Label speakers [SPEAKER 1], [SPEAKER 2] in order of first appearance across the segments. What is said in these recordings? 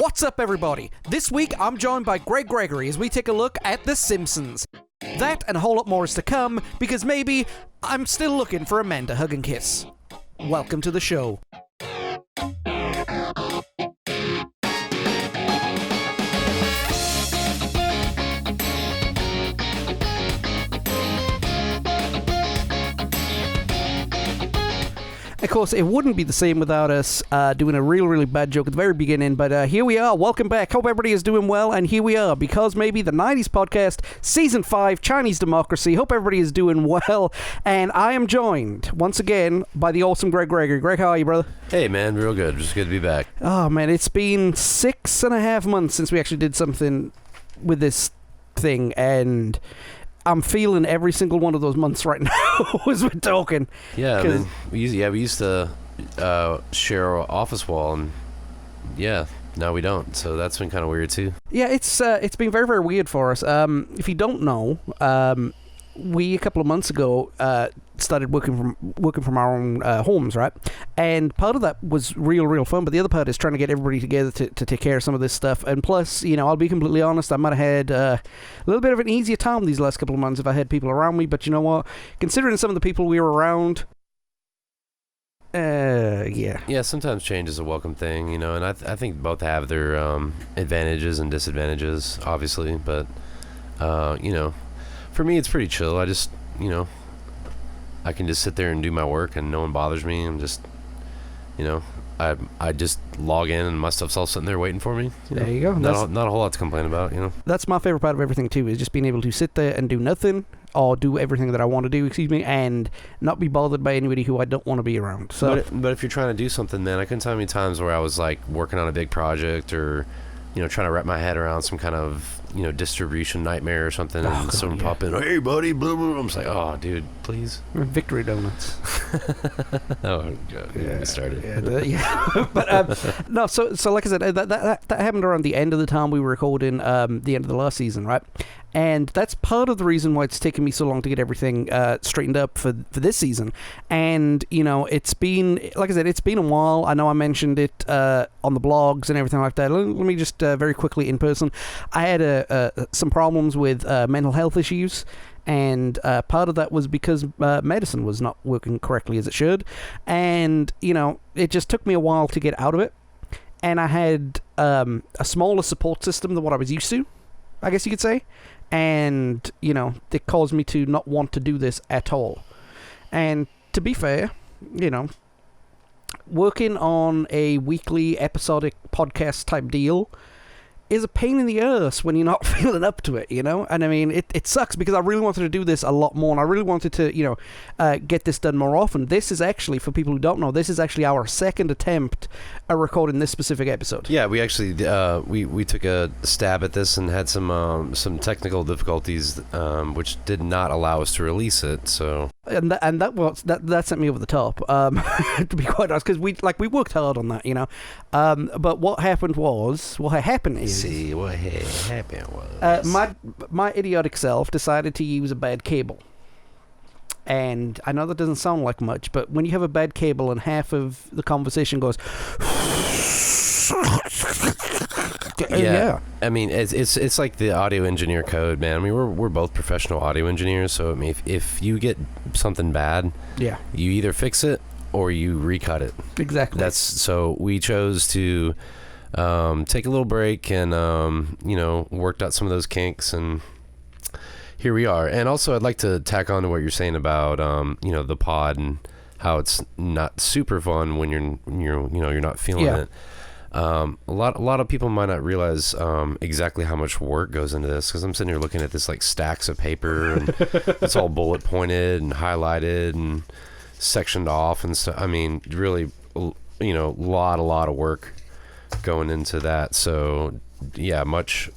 [SPEAKER 1] What's up, everybody? This week, I'm joined by Gregg Gregory as we take a look at The Simpsons. That and a whole lot more is to come, because maybe I'm still looking for a man to hug and kiss. Welcome to the show. Of course, it wouldn't be the same without us doing a really bad joke at the very beginning, but here we are. Welcome back. Hope everybody is doing well, and here we are, because maybe the 90's podcast, Season 5, Chinese Democracy. Hope everybody is doing well, and I am joined, once again, by the awesome Gregg Gregory. Greg, how are you, brother?
[SPEAKER 2] Hey, man, real good. Just good to be back.
[SPEAKER 1] Oh, man, it's been 6.5 months since we actually did something with this thing, and I'm feeling every single one of those months right now as we're talking.
[SPEAKER 2] Yeah, I mean, we used to share our office wall, and yeah, now we don't. So that's been kind of weird too.
[SPEAKER 1] Yeah, it's been very weird for us. If you don't know, we a couple of months ago started working from our own homes, right? And part of that was real fun, but the other part is trying to get everybody together to take care of some of this stuff. And plus, you know, I'll be completely honest, I might have had a little bit of an easier time these last couple of months if I had people around me. But you know what? Considering some of the people we were around, yeah,
[SPEAKER 2] sometimes change is a welcome thing, you know, and I think both have their advantages and disadvantages, obviously. But you know, for me, it's pretty chill. I just, you know, I can just sit there and do my work and no one bothers me. I'm just, you know, I just log in and my stuff's all sitting there waiting for me.
[SPEAKER 1] There you go.
[SPEAKER 2] Not a whole lot to complain about, you know.
[SPEAKER 1] That's my favorite part of everything too, is just being able to sit there and do nothing, or do everything that I want to do, and not be bothered by anybody who I don't want to be around. So,
[SPEAKER 2] but if you're trying to do something, man, I couldn't tell you many times where I was like working on a big project or, you know, trying to wrap my head around some kind of, you know, distribution nightmare or something, and someone pop in, hey buddy, blah blah. I'm just like, oh dude, please.
[SPEAKER 1] Victory donuts.
[SPEAKER 2] Oh god, we started.
[SPEAKER 1] Yeah. But no, so like I said, that happened around the end of the time we were recording the end of the last season, right? And that's part of the reason why it's taken me so long to get everything straightened up for this season. And, you know, it's been, like I said, it's been a while. I know I mentioned it on the blogs and everything like that. Let me just very quickly in person. I had some problems with mental health issues. And part of that was because medicine was not working correctly as it should. And, you know, it just took me a while to get out of it. And I had a smaller support system than what I was used to, I guess you could say. And, you know, it caused me to not want to do this at all. And to be fair, you know, working on a weekly episodic podcast type deal is a pain in the ass when you're not feeling up to it, you know? And I mean, it sucks because I really wanted to do this a lot more, and I really wanted to, you know, get this done more often. This is actually, for people who don't know, this is actually our second attempt at recording this specific episode.
[SPEAKER 2] Yeah, we actually, we took a stab at this and had some technical difficulties, which did not allow us to release it, so...
[SPEAKER 1] And that sent me over the top, to be quite honest, because we worked hard on that, you know. But what happened was, my idiotic self decided to use a bad cable. And I know that doesn't sound like much, but when you have a bad cable and half of the conversation goes...
[SPEAKER 2] Yeah. I mean, it's like the audio engineer code, man. I mean, we're both professional audio engineers, so I mean, if you get something bad,
[SPEAKER 1] yeah,
[SPEAKER 2] you either fix it or you recut it.
[SPEAKER 1] Exactly.
[SPEAKER 2] So we chose to take a little break and you know, worked out some of those kinks, and here we are. And also, I'd like to tack on to what you're saying about you know, the pod and how it's not super fun when you're not feeling it. A lot of people might not realize exactly how much work goes into this, because I'm sitting here looking at this like stacks of paper, and it's all bullet pointed and highlighted and sectioned off and stuff. I mean, really, you know, a lot of work going into that. So yeah, much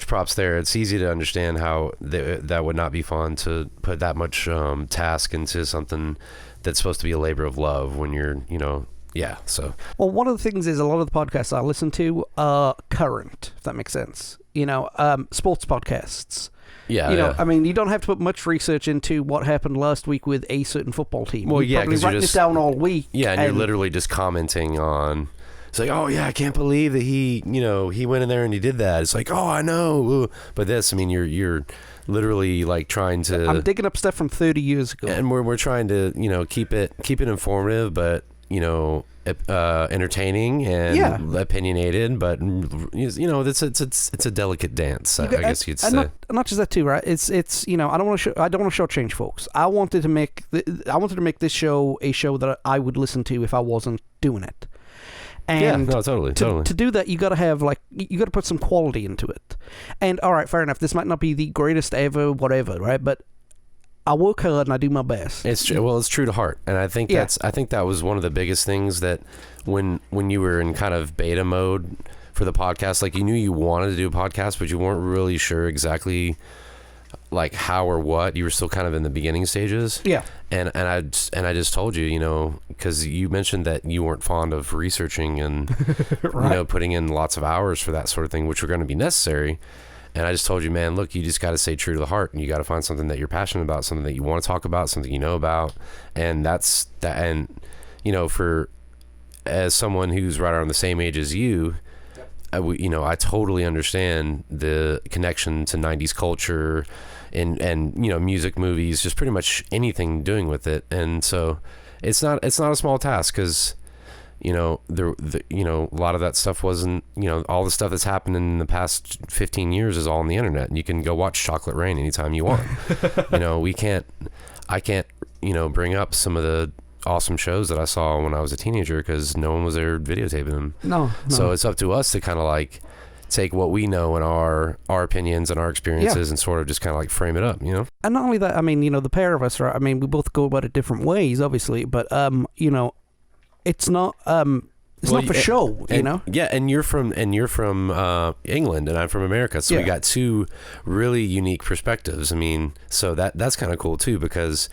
[SPEAKER 2] props there. It's easy to understand how that would not be fun to put that much task into something that's supposed to be a labor of love when you're, you know. Yeah, so...
[SPEAKER 1] Well, one of the things is a lot of the podcasts I listen to are current, if that makes sense. You know, sports podcasts.
[SPEAKER 2] Yeah,
[SPEAKER 1] you know, I mean, you don't have to put much research into what happened last week with a certain football team.
[SPEAKER 2] Well,
[SPEAKER 1] you probably write it down all week.
[SPEAKER 2] Yeah, and you're literally just commenting on It's like, oh yeah, I can't believe that he went in there and he did that. It's like, oh, I know. But this, I mean, you're literally like trying to.
[SPEAKER 1] I'm digging up stuff from 30 years ago,
[SPEAKER 2] and we're trying to keep it informative, but entertaining and opinionated, but it's a delicate dance. I guess you'd say.
[SPEAKER 1] Not just that too, right? It's I don't want to shortchange folks. I wanted to make this show a show that I would listen to if I wasn't doing it. And
[SPEAKER 2] totally.
[SPEAKER 1] To do that, you got to have you got to put some quality into it. And all right, fair enough. This might not be the greatest ever, whatever, right? But I work hard and I do my best.
[SPEAKER 2] It's true. Well, it's true to heart, and I think that was one of the biggest things that when you were in kind of beta mode for the podcast, like you knew you wanted to do a podcast, but you weren't really sure exactly like how or what. You were still kind of in the beginning stages.
[SPEAKER 1] Yeah.
[SPEAKER 2] And I just told you, because you mentioned that you weren't fond of researching and
[SPEAKER 1] right.
[SPEAKER 2] Putting in lots of hours for that sort of thing, which were going to be necessary. And I just told you, man, look, you just got to stay true to the heart, and you got to find something that you're passionate about, something that you want to talk about, something you know about. And that's that. And, for as someone who's right around the same age as you, I totally understand the connection to 90s culture and music, movies, just pretty much anything doing with it. And so it's not a small task, because a lot of that stuff wasn't, all the stuff that's happened in the past 15 years is all on the internet, and you can go watch Chocolate Rain anytime you want. I can't bring up some of the awesome shows that I saw when I was a teenager, because no one was there videotaping them.
[SPEAKER 1] No.
[SPEAKER 2] So it's up to us to kind of like take what we know and our opinions and our experiences and sort of just kind of like frame it up,
[SPEAKER 1] And not only that, I mean, the pair of us, right? I mean, we both go about it different ways, obviously, but it's not not for show,
[SPEAKER 2] Yeah, and you're from England, and I'm from America, so we got two really unique perspectives. I mean, so that's kind of cool too, because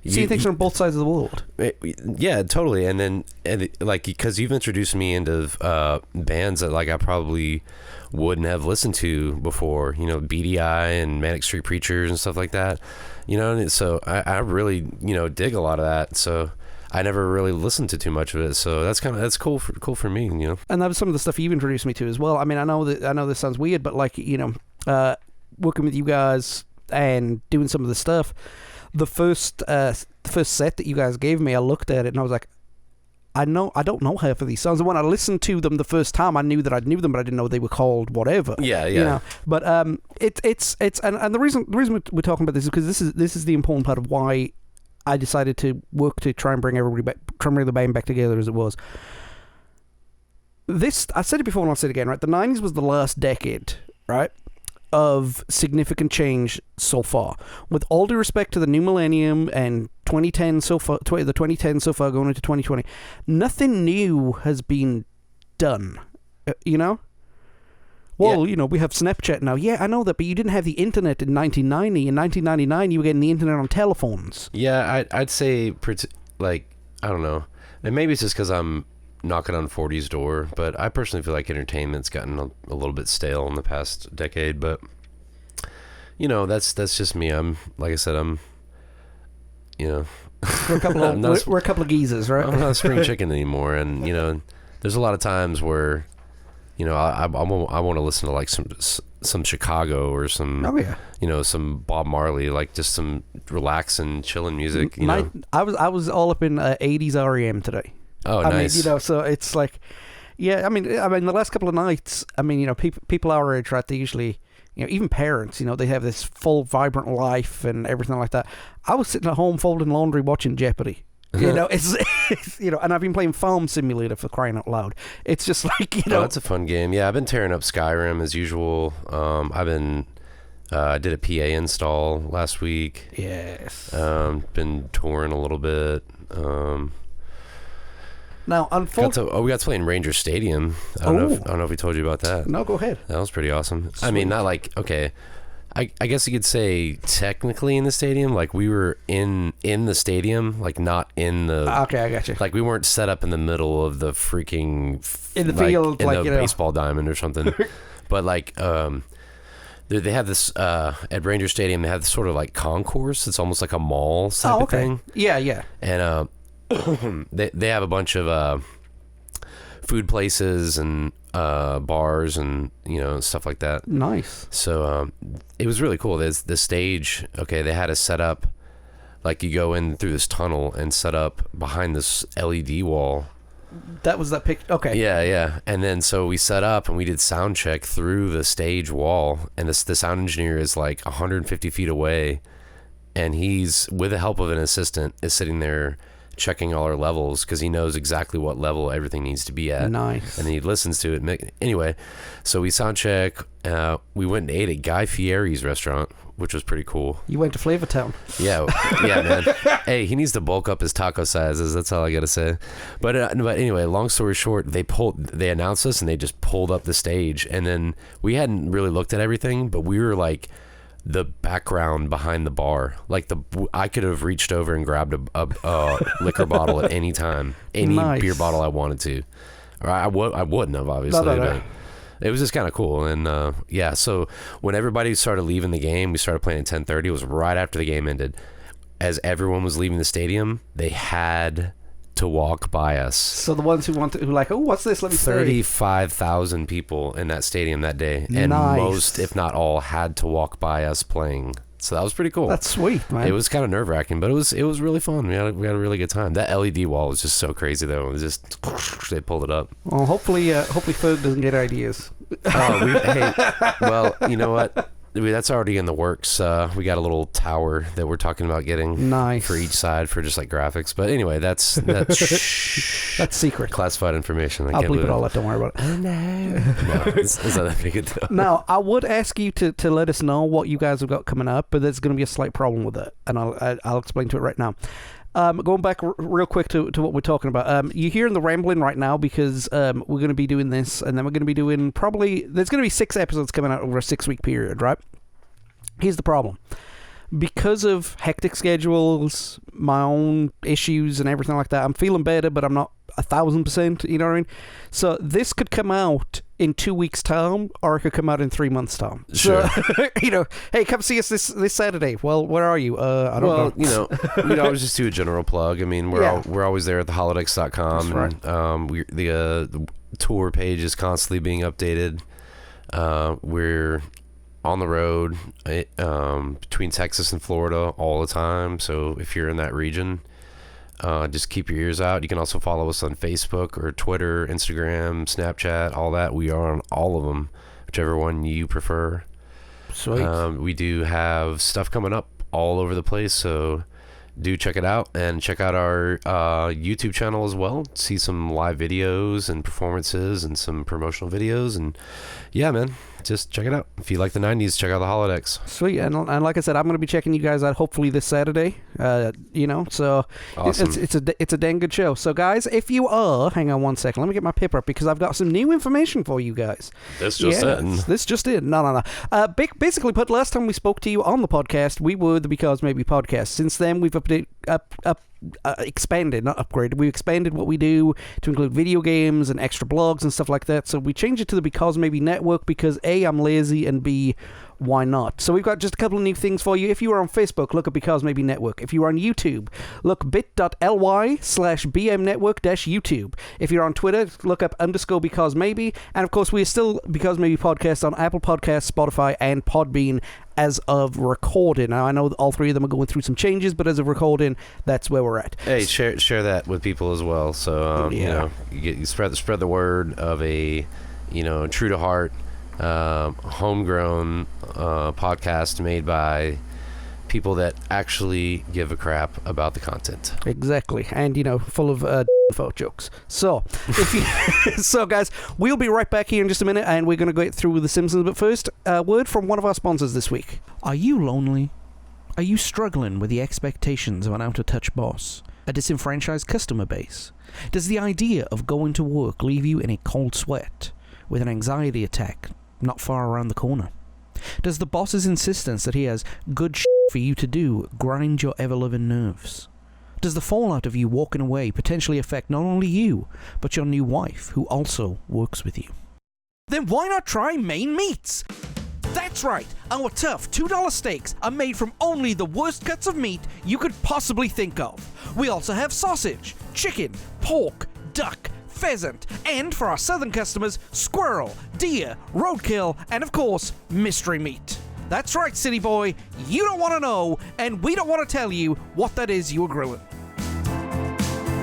[SPEAKER 1] see things from both sides of the world.
[SPEAKER 2] Yeah, totally. And because you've introduced me into bands that like I probably wouldn't have listened to before, Beady Eye and Manic Street Preachers and stuff like that, and so I really dig a lot of that. So I never really listened to too much of it, so that's cool for me,
[SPEAKER 1] And that was some of the stuff you introduced me to as well. I mean, I know this sounds weird, but working with you guys and doing some of the stuff, the first set that you guys gave me, I looked at it and I was like, I don't know half of these songs. And when I listened to them the first time, I knew that I knew them, but I didn't know they were called whatever.
[SPEAKER 2] Yeah.
[SPEAKER 1] But it's and the reason we're talking about this is because this is the important part of why I decided to work to try and bring everybody back, try and bring the band back together as it was. I said it before and I'll say it again, right? The 90s was the last decade, right, of significant change so far. With all due respect to the new millennium and 2010 so far, the 2010 so far going into 2020, nothing new has been done, Well, we have Snapchat now. Yeah, I know that, but you didn't have the internet in 1990. In 1999, you were getting the internet on telephones.
[SPEAKER 2] Yeah, I'd say, I don't know. And maybe it's just because I'm knocking on 40's door, but I personally feel like entertainment's gotten a little bit stale in the past decade. But, that's just me. Like I said, we're
[SPEAKER 1] a couple of geezers, right?
[SPEAKER 2] I'm not a spring chicken anymore. And, there's a lot of times where I want to listen to like some Chicago or some some Bob Marley, like just some relaxing, chilling music.
[SPEAKER 1] I was all up in 80s REM today.
[SPEAKER 2] Oh, nice.
[SPEAKER 1] I mean, so it's like, yeah. I mean, the last couple of nights. I mean, people our age, right? They usually, even parents, they have this full, vibrant life and everything like that. I was sitting at home folding laundry, watching Jeopardy. It's and I've been playing Farm Simulator, for crying out loud. It's just like,
[SPEAKER 2] it's a fun game. Yeah, I've been tearing up Skyrim as usual. I did a PA install last week.
[SPEAKER 1] Yes.
[SPEAKER 2] Been touring a little bit.
[SPEAKER 1] Now,
[SPEAKER 2] we got to play in Ranger Stadium. I don't know if we told you about that.
[SPEAKER 1] No, go ahead.
[SPEAKER 2] That was pretty awesome.
[SPEAKER 1] Sweet.
[SPEAKER 2] I mean, not like, okay, I guess you could say technically in the stadium, like we were in the stadium, like not in the.
[SPEAKER 1] Okay, I got you.
[SPEAKER 2] Like we weren't set up in the middle of the freaking
[SPEAKER 1] in the field,
[SPEAKER 2] in the baseball diamond or something. But like, they have this at Ranger Stadium. They have this sort of like concourse. It's almost like a mall type of thing.
[SPEAKER 1] Yeah.
[SPEAKER 2] And they have a bunch of food places and bars and stuff like that.
[SPEAKER 1] Nice.
[SPEAKER 2] So it was really cool. There's the stage. Okay, they had us set up like you go in through this tunnel and set up behind this LED wall.
[SPEAKER 1] That was that picture. Okay.
[SPEAKER 2] Yeah. And then so we set up and we did sound check through the stage wall, and the sound engineer is like 150 feet away, and he's, with the help of an assistant, is sitting there checking all our levels because he knows exactly what level everything needs to be at.
[SPEAKER 1] Nice.
[SPEAKER 2] And then he listens to it. Anyway, so we sound check. We went and ate at Guy Fieri's restaurant, which was pretty cool.
[SPEAKER 1] You went to Flavor Town.
[SPEAKER 2] Yeah, man. Hey, he needs to bulk up his taco sizes. That's all I gotta say. But anyway, long story short, they announced us and they just pulled up the stage, and then we hadn't really looked at everything, but we were like the background behind the bar. Like I could have reached over and grabbed a liquor bottle at any time, any beer bottle I wanted to, or I wouldn't have, obviously.
[SPEAKER 1] No.
[SPEAKER 2] But it was just kind of cool. And so when everybody started leaving the game, we started playing at 10:30. It was right after the game ended. As everyone was leaving the stadium, they had to walk by us.
[SPEAKER 1] So the ones who were like, oh, what's this? Let me
[SPEAKER 2] 35,000 people in that stadium that day, and most, if not all, had to walk by us playing. So that was pretty cool.
[SPEAKER 1] That's sweet, man.
[SPEAKER 2] It was kind of nerve-wracking, but it was really fun. We had a really good time. That LED wall was just so crazy, though. It was just, they pulled it up.
[SPEAKER 1] Well, hopefully Third doesn't get ideas.
[SPEAKER 2] Well, you know what? That's already in the works. We got a little tower that we're talking about getting for each side for just like graphics. But anyway, that's
[SPEAKER 1] that's secret,
[SPEAKER 2] classified information.
[SPEAKER 1] I'll bleep it all out. Don't worry about it.
[SPEAKER 2] Oh no, it's not that big a deal.
[SPEAKER 1] Now, I would ask you to let us know what you guys have got coming up, but there's going to be a slight problem with it, and I'll explain to it right now. Going back real quick to what we're talking about. You're hearing the rambling right now because we're going to be doing this, and then we're going to be doing there's going to be 6 episodes coming out over a 6-week period, right? Here's the problem. Because of hectic schedules, my own issues and everything like that, I'm feeling better, but I'm not 1,000%, you know what I mean? So this could come out in 2 weeks' time, or it could come out in 3 months' time.
[SPEAKER 2] Sure.
[SPEAKER 1] So, hey, come see us this Saturday. Well, where are you? I don't know.
[SPEAKER 2] We'd always just do a general plug. I mean, we're always there at theholodex.com.
[SPEAKER 1] That's right.
[SPEAKER 2] And the tour page is constantly being updated. We're on the road between Texas and Florida all the time. So if you're in that region, just keep your ears out. You can also follow us on Facebook or Twitter, Instagram, Snapchat, all that. We are on all of them, whichever one you prefer.
[SPEAKER 1] Sweet.
[SPEAKER 2] We do have stuff coming up all over the place, so do check it out, and check out our YouTube channel as well. See some live videos and performances and some promotional videos, and yeah, man, just check it out. If you like the 90s, check out the holodex.
[SPEAKER 1] Sweet. And like I said, I'm going to be checking you guys out hopefully this Saturday. So
[SPEAKER 2] awesome.
[SPEAKER 1] It's a dang good show. So guys, if you are, hang on one second, let me get my paper up because I've got some new information for you guys.
[SPEAKER 2] This just in.
[SPEAKER 1] No. Basically put, last time we spoke to you on the podcast, we were the Because Maybe podcast. Since then, we've expanded, not upgraded. We expanded what we do to include video games and extra blogs and stuff like that. So we changed it to the Because Maybe Network because A, I'm lazy, and B, why not? So we've got just a couple of new things for you. If you are on Facebook, look at Because Maybe Network. If you are on YouTube, look bit.ly/BM Network-YouTube. If you're on Twitter, look up _Because Maybe. And of course, we are still Because Maybe Podcast on Apple Podcasts, Spotify, and Podbean as of recording. Now, I know all 3 of them are going through some changes, but as of recording, that's where we're at.
[SPEAKER 2] Hey, share that with people as well. So you spread the word of a true to heart, homegrown podcast made by people that actually give a crap about the content.
[SPEAKER 1] Exactly. And full of folk jokes. So so guys, we'll be right back here in just a minute, and we're going to go through The Simpsons. But first, a word from one of our sponsors this week. Are you lonely? Are you struggling with the expectations of an out-of-touch boss? A disenfranchised customer base? Does the idea of going to work leave you in a cold sweat with an anxiety attack not far around the corner? Does the boss's insistence that he has good shit for you to do grind your ever-loving nerves? Does the fallout of you walking away potentially affect not only you, but your new wife, who also works with you? Then why not try Maine Meats? That's right, our tough $2 steaks are made from only the worst cuts of meat you could possibly think of. We also have sausage, chicken, pork, duck, pheasant, and for our southern customers, squirrel, deer, roadkill, and of course, mystery meat. That's right, city boy, you don't want to know, and we don't want to tell you what that is you're growing.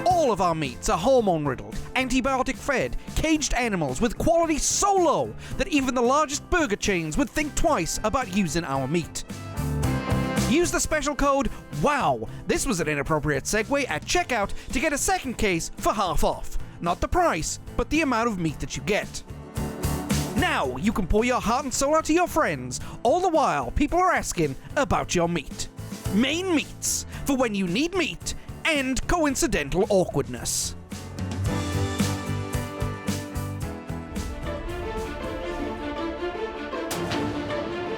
[SPEAKER 1] All of our meats are hormone-riddled, antibiotic-fed, caged animals with quality so low that even the largest burger chains would think twice about using our meat. Use the special code WOW, this was an inappropriate segue, at checkout to get a second case for half off. Not the price, but the amount of meat that you get. Now you can pour your heart and soul out to your friends, all the while people are asking about your meat. Main Meats, for when you need meat and coincidental awkwardness.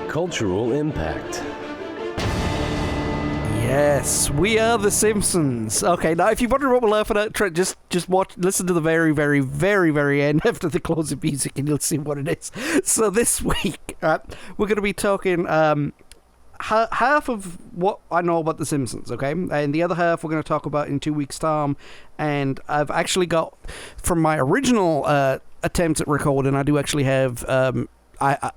[SPEAKER 2] Cultural impact.
[SPEAKER 1] Yes, we are the Simpsons. Okay, now if you're wondering what we're laughing at, just listen to the very, very, very, very end after the closing music, and you'll see what it is. So this week, we're going to be talking half of what I know about the Simpsons, okay, and the other half we're going to talk about in 2 weeks' time. And I've actually got, from my original attempts at recording, I do actually have I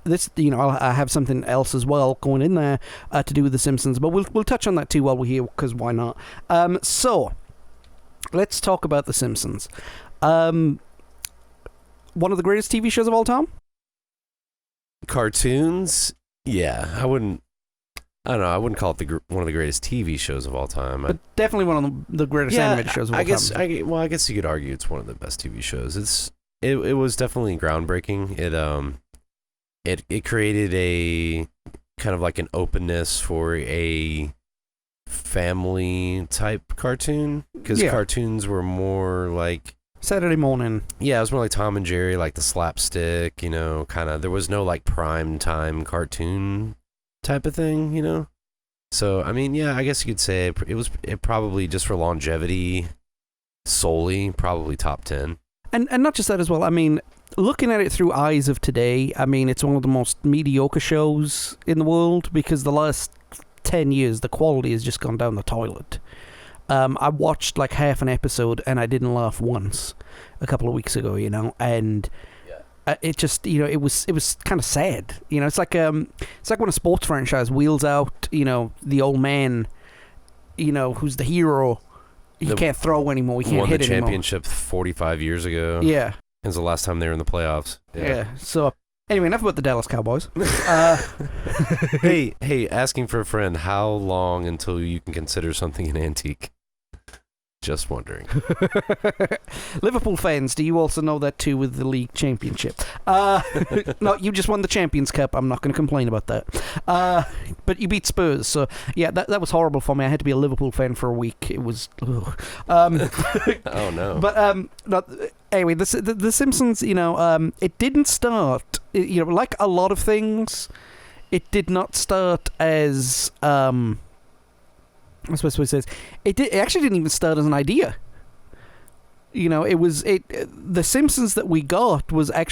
[SPEAKER 1] have something else as well going in there to do with the Simpsons, but we'll touch on that too while we're here, because why not? So let's talk about the Simpsons. One of the greatest TV shows of all time.
[SPEAKER 2] Cartoons, yeah, I wouldn't call it one of the greatest TV shows of all time.
[SPEAKER 1] But definitely one of the greatest animated shows of all time.
[SPEAKER 2] I guess you could argue it's one of the best TV shows. It was definitely groundbreaking. It created a kind of like an openness for a family type cartoon, because cartoons were more like
[SPEAKER 1] Saturday morning.
[SPEAKER 2] Yeah, it was more like Tom and Jerry, like the slapstick, kind of. There was no like prime time cartoon type of thing, So, I mean, yeah, I guess you could say it probably, just for longevity solely, probably top 10.
[SPEAKER 1] And not just that as well. I mean, looking at it through eyes of today, I mean, it's one of the most mediocre shows in the world, because the last 10 years, the quality has just gone down the toilet. I watched like half an episode and I didn't laugh once a couple of weeks ago, and it just, it was kind of sad. It's like when a sports franchise wheels out, the old man, who's the hero. He can't throw anymore. He can't hit anymore.
[SPEAKER 2] Won the championship 45 years ago.
[SPEAKER 1] Yeah.
[SPEAKER 2] When's the last time they were in the playoffs?
[SPEAKER 1] Yeah. So, anyway, enough about the Dallas Cowboys.
[SPEAKER 2] Hey, asking for a friend, how long until you can consider something an antique? Just wondering.
[SPEAKER 1] Liverpool fans, do you also know that too with the league championship? No, you just won the Champions Cup. I'm not going to complain about that. But you beat Spurs, so yeah, that was horrible for me. I had to be a Liverpool fan for a week. It was. Oh
[SPEAKER 2] no.
[SPEAKER 1] But anyway, the Simpsons. It didn't start. Like a lot of things, it did not start as. That's what it says. It actually didn't even start as an idea. The Simpsons that we got was a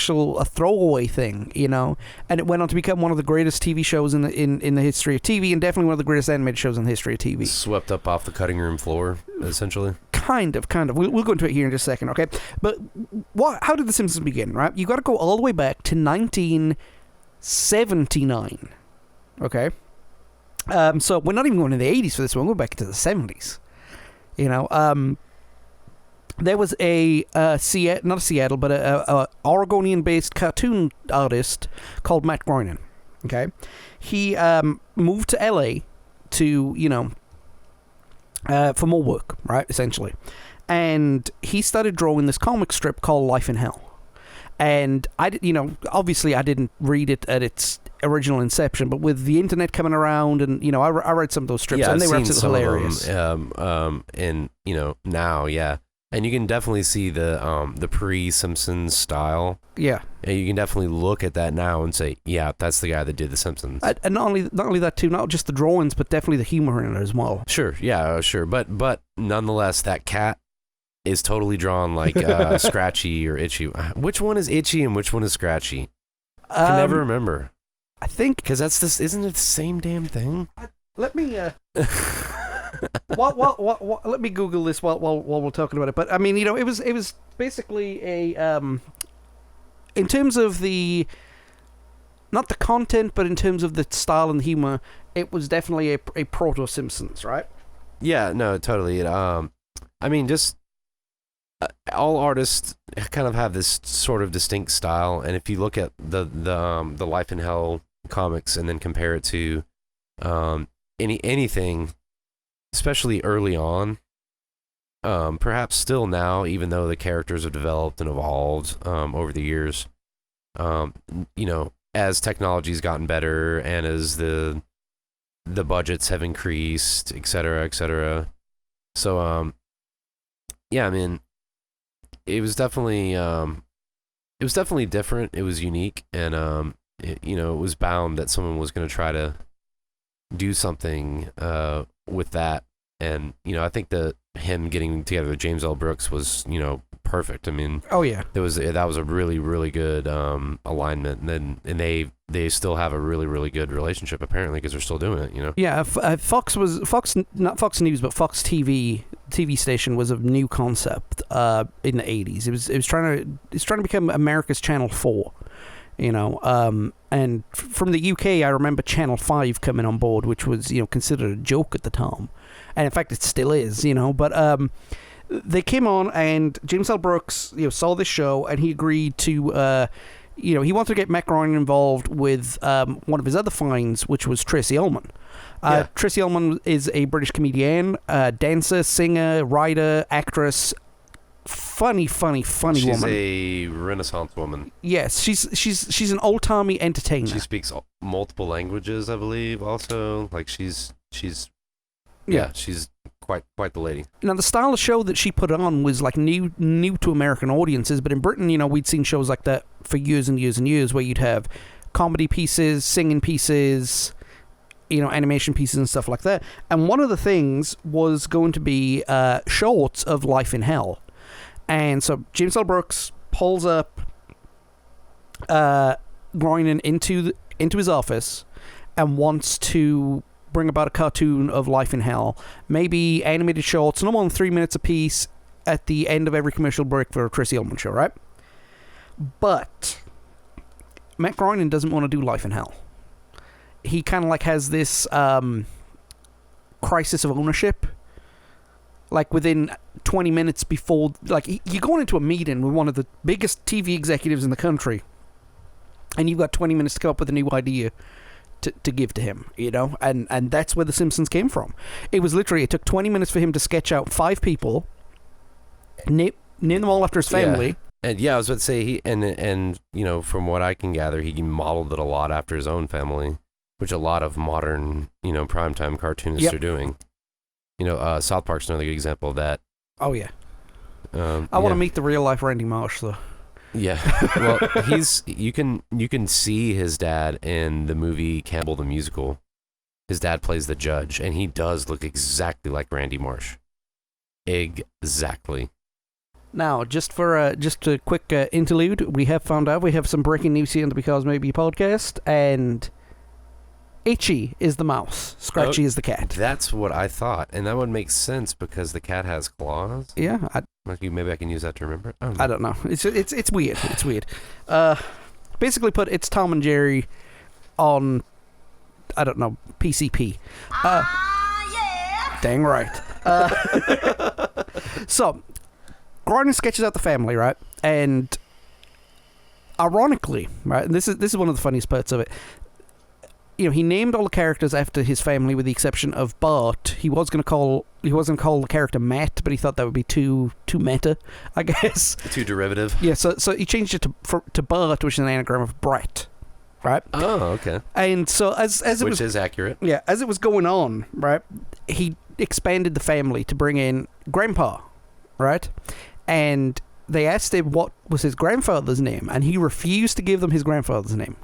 [SPEAKER 1] throwaway thing, and it went on to become one of the greatest TV shows in the history of TV, and definitely one of the greatest animated shows in the history of TV.
[SPEAKER 2] Swept up off the cutting room floor, essentially. Kind of.
[SPEAKER 1] We'll go into it here in just a second, okay? But how did the Simpsons begin? Right, you got to go all the way back to 1979, okay? So we're not even going to the 80s for this one. We're back to the 70s. There was not a Seattle, but a Oregonian-based cartoon artist called Matt Groening. Okay, he moved to LA to for more work, right? Essentially, and he started drawing this comic strip called Life in Hell. And obviously I didn't read it at its original inception, but with the internet coming around, and I read some of those strips, and they were absolutely hilarious.
[SPEAKER 2] And now, yeah, and you can definitely see the pre-Simpsons style.
[SPEAKER 1] Yeah,
[SPEAKER 2] and you can definitely look at that now and say, yeah, that's the guy that did the Simpsons.
[SPEAKER 1] And not only that too, not just the drawings, but definitely the humor in it as well.
[SPEAKER 2] Sure, yeah, sure, but nonetheless, that cat is totally drawn like Scratchy or Itchy. Which one is Itchy and which one is Scratchy? I can never remember.
[SPEAKER 1] I think
[SPEAKER 2] because isn't it the same damn thing?
[SPEAKER 1] Let me. Let me Google this while we're talking about it. But I mean, it was basically a in terms of the not the content, but in terms of the style and the humor, it was definitely a proto Simpsons, right?
[SPEAKER 2] Yeah, no, totally. I mean, just all artists kind of have this sort of distinct style, and if you look at the Life in Hell comics and then compare it to anything, especially early on, perhaps still now, even though the characters have developed and evolved over the years, as technology's gotten better and as the budgets have increased, et cetera, et cetera. So, yeah, I mean, it was definitely different. It was unique, and it was bound that someone was going to try to do something with that. And I think that him getting together with James L. Brooks was perfect. I mean,
[SPEAKER 1] oh yeah,
[SPEAKER 2] that was a really, really good alignment, and they still have a really, really good relationship apparently, because they're still doing it.
[SPEAKER 1] Yeah, Fox not Fox News, but Fox TV station was a new concept in the 80s. It was trying to become America's Channel 4. And from the UK, I remember Channel 5 coming on board, which was considered a joke at the time, and in fact it still is. But they came on, and James L. Brooks saw this show, and he agreed to he wanted to get Matt Groening involved with one of his other finds, which was Tracy Ullman. Tracy Ullman is a British comedian, dancer, singer, writer, actress. Funny woman.
[SPEAKER 2] She's a Renaissance woman.
[SPEAKER 1] Yes, she's an old-timey entertainer.
[SPEAKER 2] She speaks multiple languages, I believe. Also, like she's quite the lady.
[SPEAKER 1] Now, the style of show that she put on was like new to American audiences, but in Britain, we'd seen shows like that for years and years and years, where you'd have comedy pieces, singing pieces, animation pieces and stuff like that. And one of the things was going to be shorts of Life in Hell. And so James L. Brooks pulls up Groening into his office and wants to bring about a cartoon of Life in Hell. Maybe animated shorts, no more than 3 minutes apiece, at the end of every commercial break for a Tracy Ullman show, right? But Matt Groening doesn't want to do Life in Hell. He kind of has this crisis of ownership. Like within 20 minutes before, you're going into a meeting with one of the biggest TV executives in the country, and you've got 20 minutes to come up with a new idea to give to him, and that's where The Simpsons came from. It took 20 minutes for him to sketch out 5 people, name them all after his family.
[SPEAKER 2] Yeah. And I was about to say, he and from what I can gather, he modeled it a lot after his own family, which a lot of modern, primetime cartoonists are doing. South Park's another good example of that.
[SPEAKER 1] Oh, yeah. I want to meet the real-life Randy Marsh, though.
[SPEAKER 2] Yeah. Well, you can see his dad in the movie Campbell the Musical. His dad plays the judge, and he does look exactly like Randy Marsh. Exactly.
[SPEAKER 1] Now, just a quick interlude, we have found out we have some breaking news here on the Because Maybe podcast, and Itchy is the mouse, Scratchy is the cat.
[SPEAKER 2] That's what I thought, and that would make sense because the cat has claws.
[SPEAKER 1] Yeah,
[SPEAKER 2] maybe I can use that to remember it.
[SPEAKER 1] I don't know. It's weird. It's weird. Basically put, it's Tom and Jerry on, I don't know, PCP. Yeah. Dang right. So, Groening sketches out the family, right? And ironically, right, and this is one of the funniest parts of it. He named all the characters after his family, with the exception of Bart. He wasn't going to call the character Matt, but he thought that would be too meta, I guess.
[SPEAKER 2] Too derivative.
[SPEAKER 1] Yeah, so he changed it to Bart, which is an anagram of Brett, right?
[SPEAKER 2] Oh, okay.
[SPEAKER 1] And so which
[SPEAKER 2] is accurate.
[SPEAKER 1] Yeah, as it was going on, right, he expanded the family to bring in Grandpa, right? And they asked him what was his grandfather's name, and he refused to give them his grandfather's name.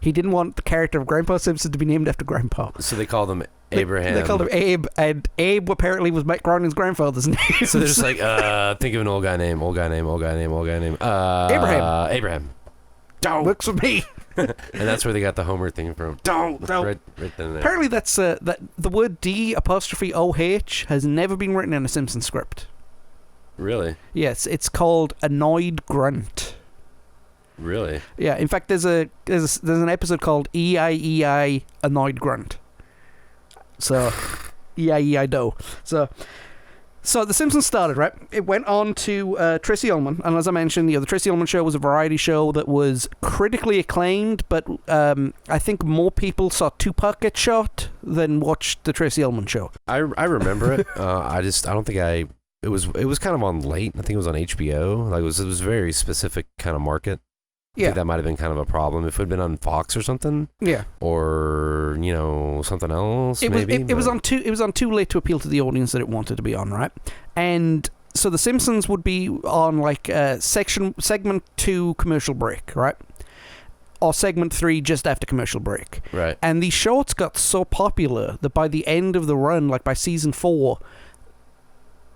[SPEAKER 1] He didn't want the character of Grandpa Simpson to be named after Grandpa.
[SPEAKER 2] So they called him Abraham.
[SPEAKER 1] They called him Abe, and Abe apparently was Matt Groening's grandfather's name.
[SPEAKER 2] So they're just like, think of an old guy name. Abraham.
[SPEAKER 1] Works for me.
[SPEAKER 2] And that's where they got the Homer thing from.
[SPEAKER 1] Don't.
[SPEAKER 2] Right then and there.
[SPEAKER 1] Apparently, that's that the word D''OH has never been written in a Simpsons script.
[SPEAKER 2] Really?
[SPEAKER 1] Yes, it's called annoyed grunt.
[SPEAKER 2] Really?
[SPEAKER 1] Yeah. In fact, there's an episode called EIEI annoyed grunt. So, EIEI-do. So the Simpsons started, right? It went on to Tracy Ullman, and as I mentioned, the Tracy Ullman Show was a variety show that was critically acclaimed, but I think more people saw Tupac get shot than watched the Tracy Ullman Show.
[SPEAKER 2] I remember it. I don't think it was kind of on late. I think it was on HBO. Like it was a very specific kind of market. I think that might have been kind of a problem if it had been on Fox or something.
[SPEAKER 1] Yeah.
[SPEAKER 2] Or, something else.
[SPEAKER 1] It was on too late to appeal to the audience that it wanted to be on, right? And so the Simpsons would be on like segment 2 commercial break, right? Or segment 3 just after commercial break.
[SPEAKER 2] Right.
[SPEAKER 1] And these shorts got so popular that by the end of the run, like by season 4,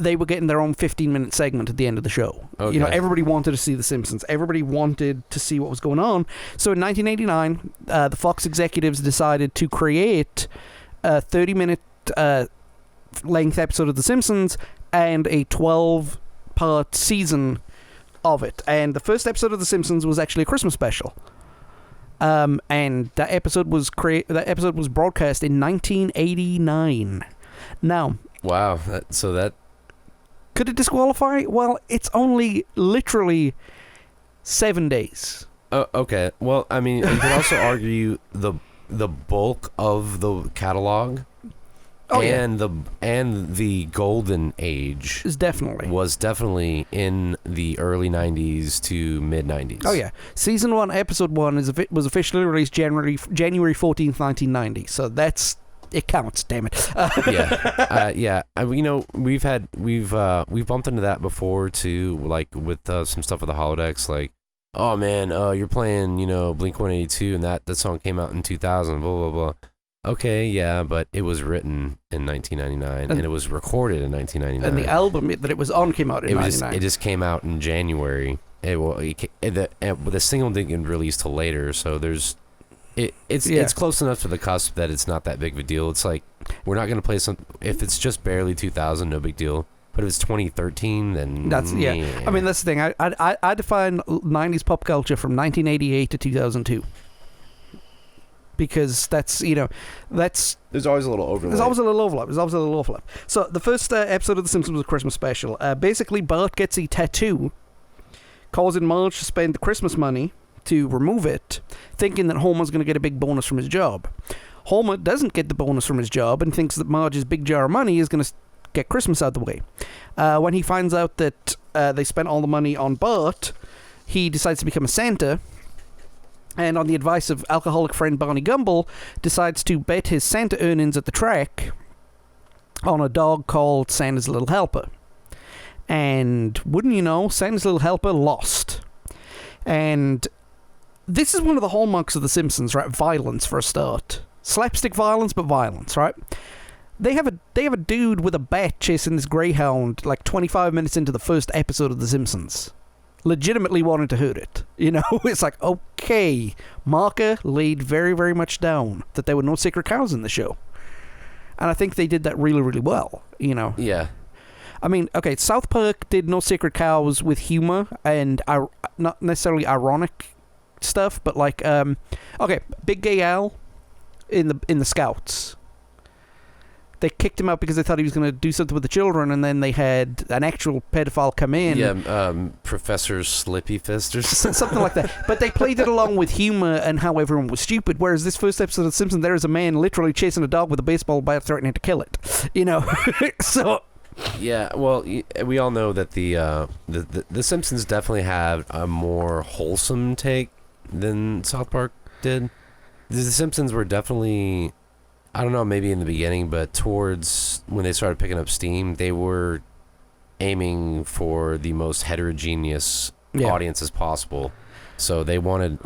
[SPEAKER 1] they were getting their own 15-minute segment at the end of the show.
[SPEAKER 2] Okay.
[SPEAKER 1] Everybody wanted to see The Simpsons. Everybody wanted to see what was going on. So in 1989, the Fox executives decided to create a 30-minute length episode of The Simpsons and a 12-part season of it. And the first episode of The Simpsons was actually a Christmas special. And that episode was broadcast in 1989. Now,
[SPEAKER 2] wow.
[SPEAKER 1] could it disqualify? Well, it's only literally 7 days.
[SPEAKER 2] Oh, okay. Well, I mean, you could also argue the bulk of the catalog and the golden age
[SPEAKER 1] was
[SPEAKER 2] definitely in the early 90s to mid 90s.
[SPEAKER 1] Oh yeah. Season 1, episode 1 was officially released January 14th, 1990. So it counts, damn it.
[SPEAKER 2] Yeah. We've bumped into that before too, like with some stuff with the holodecks, like, oh man, you're playing, Blink-182, and that song came out in 2000, blah blah blah. Okay, yeah, but it was written in 1999 and it was recorded in 1999.
[SPEAKER 1] And the album that it was on came out in 1999.
[SPEAKER 2] It just came out in January. The single didn't get released till later, so there's. It's close enough to the cusp that it's not that big of a deal. It's like, we're not going to play something if it's just barely 2000, no big deal. But if it's 2013, then
[SPEAKER 1] that's yeah. I mean, that's the thing. I define 90s pop culture from 1988 to 2002 because there's
[SPEAKER 2] always a little overlap.
[SPEAKER 1] There's always a little overlap. So the first episode of The Simpsons was a Christmas special. Basically, Bart gets a tattoo, causing Marge to spend the Christmas money to remove it, thinking that Homer's going to get a big bonus from his job. Homer doesn't get the bonus from his job and thinks that Marge's big jar of money is going to get Christmas out of the way. When he finds out that they spent all the money on Bart, he decides to become a Santa, and on the advice of alcoholic friend Barney Gumble, decides to bet his Santa earnings at the track on a dog called Santa's Little Helper. And wouldn't you know, Santa's Little Helper lost. And this is one of the hallmarks of The Simpsons, right? Violence, for a start. Slapstick violence, but violence, right? They have a dude with a bat chasing this greyhound like 25 minutes into the first episode of The Simpsons. Legitimately wanting to hurt it. It's like, okay, marker laid very, very much down that there were no sacred cows in the show. And I think they did that really, really well,
[SPEAKER 2] Yeah.
[SPEAKER 1] I mean, okay, South Park did No Sacred Cows with humor and not necessarily ironic stuff, but like, okay, Big Gay Al in the Scouts. They kicked him out because they thought he was going to do something with the children, and then they had an actual pedophile come in.
[SPEAKER 2] Yeah, Professor Slippy Fist or
[SPEAKER 1] something like that. But they played it along with humor and how everyone was stupid, whereas this first episode of The Simpsons, there is a man literally chasing a dog with a baseball bat threatening to kill it. So...
[SPEAKER 2] Yeah, well, we all know that the Simpsons definitely have a more wholesome take than South Park did. The Simpsons were definitely, I don't know, maybe in the beginning, but towards when they started picking up steam, they were aiming for the most heterogeneous audience as possible. So they wanted,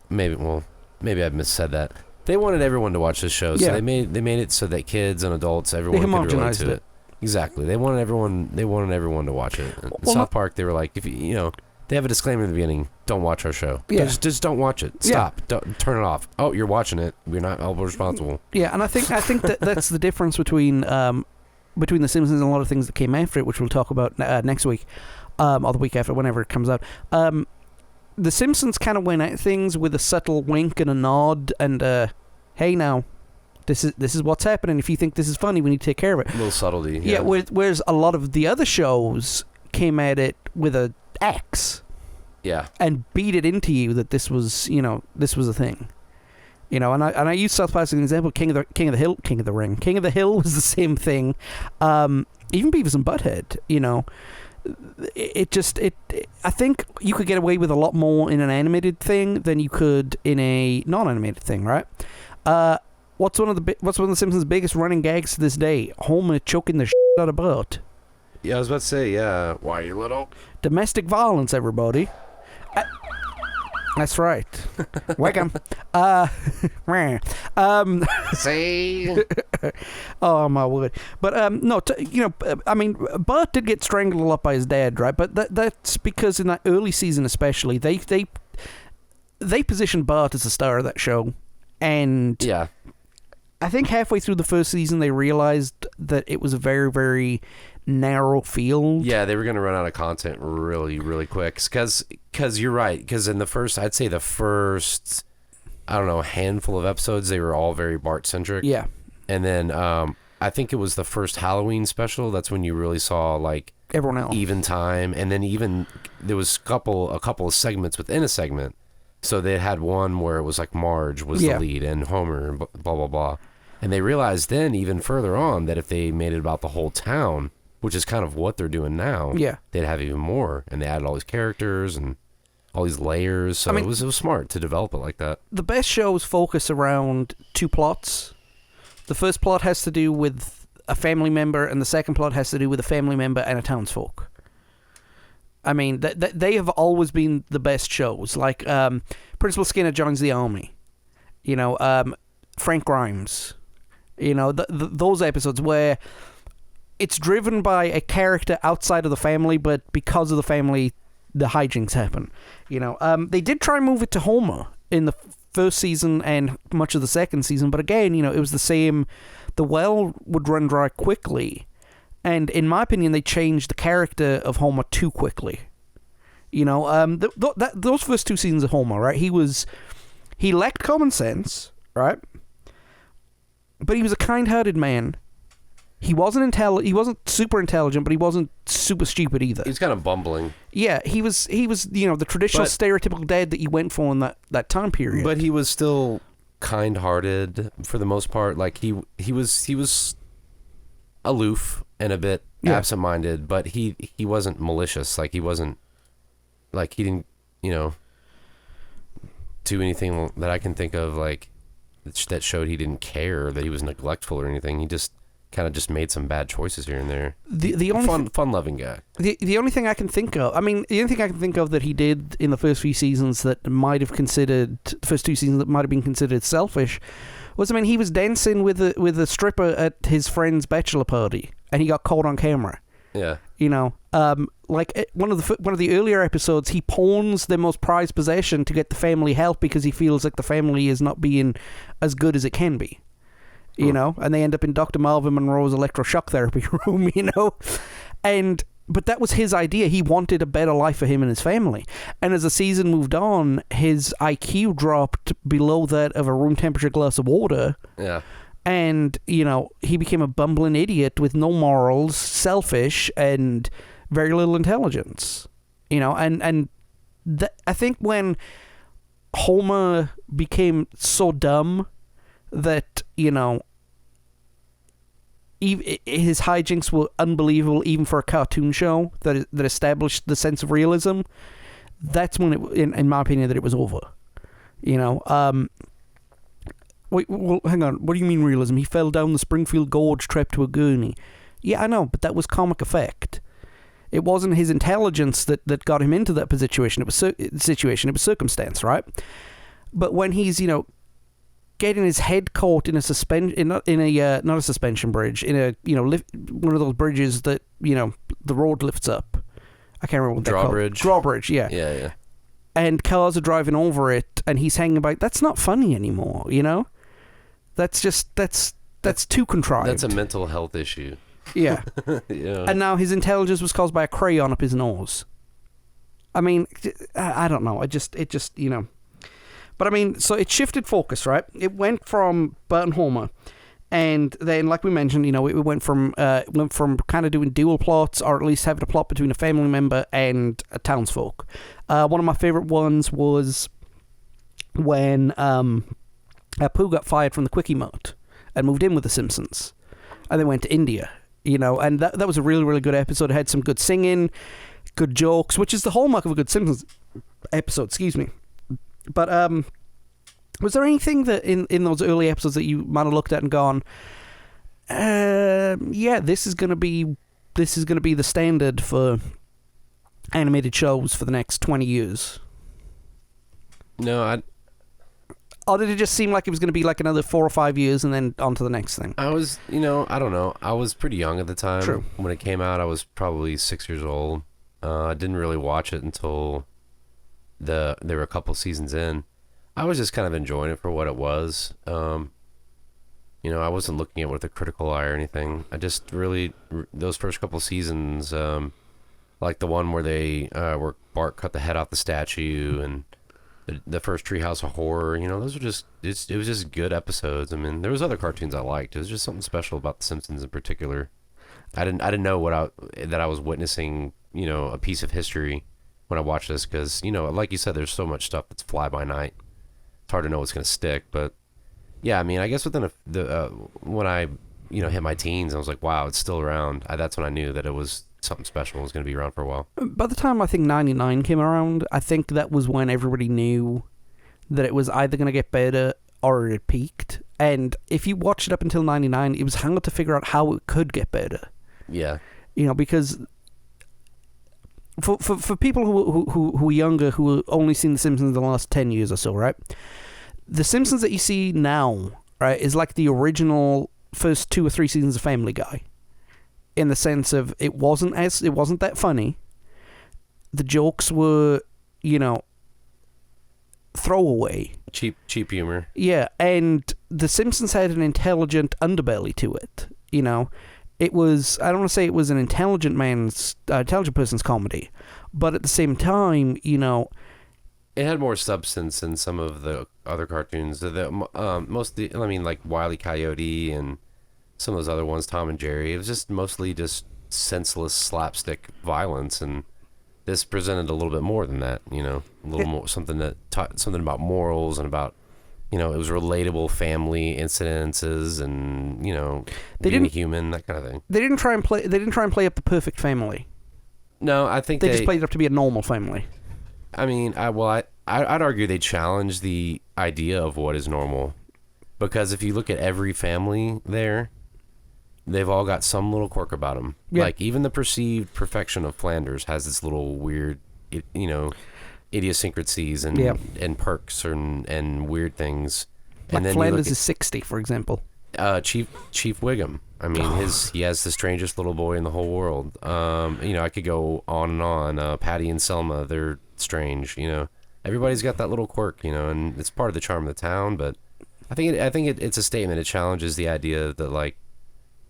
[SPEAKER 2] maybe I've missaid that. They wanted everyone to watch this show, so they made it so that kids and adults, everyone could relate to it. Exactly. They wanted everyone to watch it. And South Park, they were like, if they have a disclaimer in the beginning, don't watch our show.
[SPEAKER 1] Yeah.
[SPEAKER 2] Just don't watch it. Stop. Don't turn it off. Oh, you're watching it. We're not all responsible.
[SPEAKER 1] Yeah, and I think that's the difference between The Simpsons and a lot of things that came after it, which we'll talk about next week, or the week after, whenever it comes out. The Simpsons kind of went at things with a subtle wink and a nod, and hey, now, this is what's happening. If you think this is funny, we need to take care of it.
[SPEAKER 2] A little subtlety.
[SPEAKER 1] Yeah. Whereas a lot of the other shows came at it with a axe.
[SPEAKER 2] Yeah.
[SPEAKER 1] And beat it into you that this was a thing. And I use South Park as an example. King of the Hill was the same thing. Even Beavis and Butthead, I think you could get away with a lot more in an animated thing than you could in a non-animated thing, right? What's one of the Simpsons' biggest running gags to this day? Homer choking the shit out of Bart.
[SPEAKER 2] Yeah, I was about to say, yeah. Why, you little?
[SPEAKER 1] Domestic violence, everybody. That's right. Welcome.
[SPEAKER 2] See?
[SPEAKER 1] Oh my word! But no, I mean, Bart did get strangled a lot by his dad, right? But that's because in that early season, especially, they positioned Bart as the star of that show, and
[SPEAKER 2] yeah,
[SPEAKER 1] I think halfway through the first season, they realized that it was a very, very narrow field.
[SPEAKER 2] Yeah, they were going to run out of content really, really quick. Because you're right. Because in I'd say the first, I don't know, handful of episodes, they were all very Bart-centric.
[SPEAKER 1] Yeah.
[SPEAKER 2] And then I think it was the first Halloween special. That's when you really saw, like,
[SPEAKER 1] everyone else.
[SPEAKER 2] Even time. And then even, there was a couple of segments within a segment. So they had one where it was like Marge was the lead and Homer and blah, blah, blah. And they realized then, even further on, that if they made it about the whole town, which is kind of what they're doing now, they'd have even more. And they added all these characters and all these layers. So it was smart to develop it like that.
[SPEAKER 1] The best shows focus around two plots. The first plot has to do with a family member, and the second plot has to do with a family member and a townsfolk. I mean, they have always been the best shows. Like, Principal Skinner joins the army. Frank Grimes. Those episodes where it's driven by a character outside of the family, but because of the family, the hijinks happen. They did try and move it to Homer in the first season and much of the second season, but again, it was the same. The well would run dry quickly, and in my opinion, they changed the character of Homer too quickly. Those first two seasons of Homer, right? He lacked common sense, right? But he was a kind-hearted man. He wasn't super intelligent, but he wasn't super stupid either.
[SPEAKER 2] He's kind of bumbling.
[SPEAKER 1] Yeah, he was the traditional stereotypical dad that you went for in that time period.
[SPEAKER 2] But he was still kind-hearted for the most part. Like he was aloof and a bit absent-minded, but he wasn't malicious. Like he wasn't, like he didn't do anything that I can think of like that showed he didn't care, that he was neglectful or anything. He just kind of just made some bad choices here and there. The only fun-loving guy.
[SPEAKER 1] The only thing I can think of, that he did in the first few seasons that might have considered, the first two seasons that might have been considered selfish, was, he was dancing with a stripper at his friend's bachelor party, and he got caught on camera.
[SPEAKER 2] Yeah.
[SPEAKER 1] Like one of the earlier episodes, he pawns their most prized possession to get the family help because he feels like the family is not being as good as it can be. And they end up in Dr. Marvin Monroe's electroshock therapy room, but that was his idea. He wanted a better life for him and his family. And as the season moved on, his IQ dropped below that of a room temperature glass of water.
[SPEAKER 2] Yeah.
[SPEAKER 1] And, he became a bumbling idiot with no morals, selfish, and very little intelligence. I think when Homer became so dumb that, his hijinks were unbelievable even for a cartoon show that established the sense of realism, that's when in my opinion, that it was over. Wait, well, hang on. What do you mean realism? He fell down the Springfield Gorge trapped to a gurney. Yeah, I know, but that was comic effect. It wasn't his intelligence that got him into that situation. It was circumstance, right? But when he's, getting his head caught in a not a suspension bridge, in a one of those bridges that the road lifts up. I can't remember what they're called.
[SPEAKER 2] Drawbridge.
[SPEAKER 1] Drawbridge, yeah.
[SPEAKER 2] Yeah.
[SPEAKER 1] and cars are driving over it, and he's hanging by. That's not funny anymore, you know? That's too contrived.
[SPEAKER 2] That's a mental health issue.
[SPEAKER 1] Yeah.
[SPEAKER 2] Yeah.
[SPEAKER 1] And now his intelligence was caused by a crayon up his nose. I mean, I don't know. It just, you know. But I mean, so it shifted focus, right? It went from Bert and Homer, and then, like we mentioned, you know, it went from kind of doing dual plots, or at least having a plot between a family member and a townsfolk. One of my favorite ones was when Pooh got fired from the Quickie Mart and moved in with the Simpsons, and they went to India, you know, and that was a really, really good episode. It had some good singing, good jokes, which is the hallmark of a good Simpsons episode, excuse me. But was there anything that in those early episodes that you might have looked at and gone, yeah, this is gonna be the standard for animated shows for the next 20 years?
[SPEAKER 2] No,
[SPEAKER 1] Or did it just seem like it was going to be like another 4 or 5 years and then on to the next thing?
[SPEAKER 2] I was, you know, I don't know. I was pretty young at the time.
[SPEAKER 1] True.
[SPEAKER 2] When it came out, I was probably 6 years old. I didn't really watch it until there were a couple seasons in. I was just kind of enjoying it for what it was. You know, I wasn't looking at it with a critical eye or anything. I just really, those first couple seasons, like the one where Bart cut the head off the statue, and the first Treehouse of Horror, you know, those were just, it was just good episodes. I mean, there was other cartoons I liked. It was just something special about The Simpsons in particular. I didn't know that I was witnessing, you know, a piece of history when I watched this, because, you know, like you said, there's so much stuff that's fly by night. It's hard to know what's going to stick, but yeah, I mean, I guess within when I, you know, hit my teens, I was like, wow, it's still around. That's when I knew that it was something special and was going to be around for a while.
[SPEAKER 1] By the time I think 99 came around, I think that was when everybody knew that it was either going to get better or it peaked. And if you watched it up until 99, it was hard to figure out how it could get better.
[SPEAKER 2] Yeah.
[SPEAKER 1] You know, because for people who are younger, who have only seen The Simpsons in the last 10 years or so, right? The Simpsons that you see now, right, is like the original first 2 or 3 seasons of Family Guy. In the sense of it wasn't that funny. The jokes were, you know, throwaway.
[SPEAKER 2] Cheap humor.
[SPEAKER 1] Yeah, and The Simpsons had an intelligent underbelly to it. You know, it was, I don't want to say it was an intelligent person's comedy, but at the same time, you know,
[SPEAKER 2] it had more substance than some of the other cartoons. Mostly, I mean, like Wile E. Coyote and some of those other ones, Tom and Jerry. It was just mostly just senseless slapstick violence, and this presented a little bit more than that. You know, a little more something that taught something about morals and about, you know, it was relatable family incidences, and, you know, being human, that kind of thing.
[SPEAKER 1] They didn't try and play up the perfect family.
[SPEAKER 2] No, I think
[SPEAKER 1] they just played it up to be a normal family.
[SPEAKER 2] I mean, I'd argue they challenged the idea of what is normal, because if you look at every family there, they've all got some little quirk about them. Yeah. Like, even the perceived perfection of Flanders has this little weird, you know, idiosyncrasies and perks and weird things.
[SPEAKER 1] Like,
[SPEAKER 2] and then
[SPEAKER 1] Flanders is 60, for example.
[SPEAKER 2] Chief Wiggum. I mean, he has the strangest little boy in the whole world. You know, I could go on and on. Patty and Selma, they're strange. You know, everybody's got that little quirk. You know, and it's part of the charm of the town. But I think it's a statement. It challenges the idea that, like,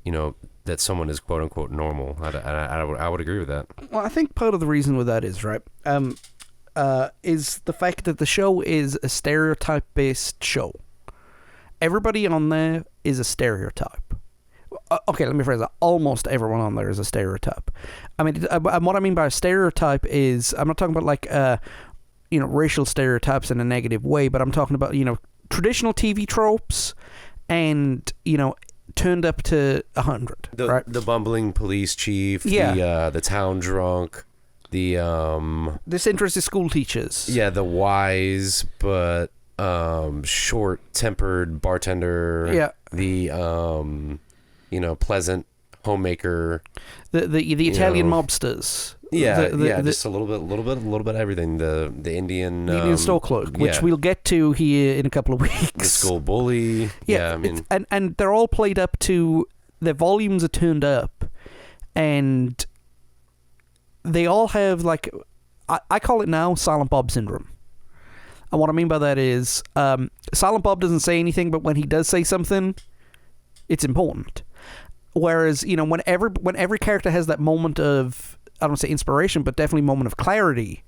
[SPEAKER 2] you know, that someone is quote unquote normal. I would agree with that.
[SPEAKER 1] Well, I think part of the reason with that is right. Is the fact that the show is a stereotype-based show. Everybody on there is a stereotype. Okay, let me phrase that. Almost everyone on there is a stereotype. I mean, what I mean by a stereotype is, I'm not talking about, like, you know, racial stereotypes in a negative way, but I'm talking about, you know, traditional TV tropes and, you know, turned up to 100, right?
[SPEAKER 2] The bumbling police chief, the town drunk, the
[SPEAKER 1] disinterested school teachers.
[SPEAKER 2] Yeah, the wise but short-tempered bartender. Yeah. The you know, pleasant homemaker.
[SPEAKER 1] The Italian mobsters.
[SPEAKER 2] Yeah, just a little bit of everything. The Indian
[SPEAKER 1] store clerk, which we'll get to here in a couple of weeks.
[SPEAKER 2] The school bully. Yeah, I mean,
[SPEAKER 1] and they're all played up to, their volumes are turned up, and they all have, like, I call it now Silent Bob syndrome. And what I mean by that is, Silent Bob doesn't say anything, but when he does say something, it's important. Whereas, you know, when every character has that moment of, I don't want to say inspiration, but definitely moment of clarity,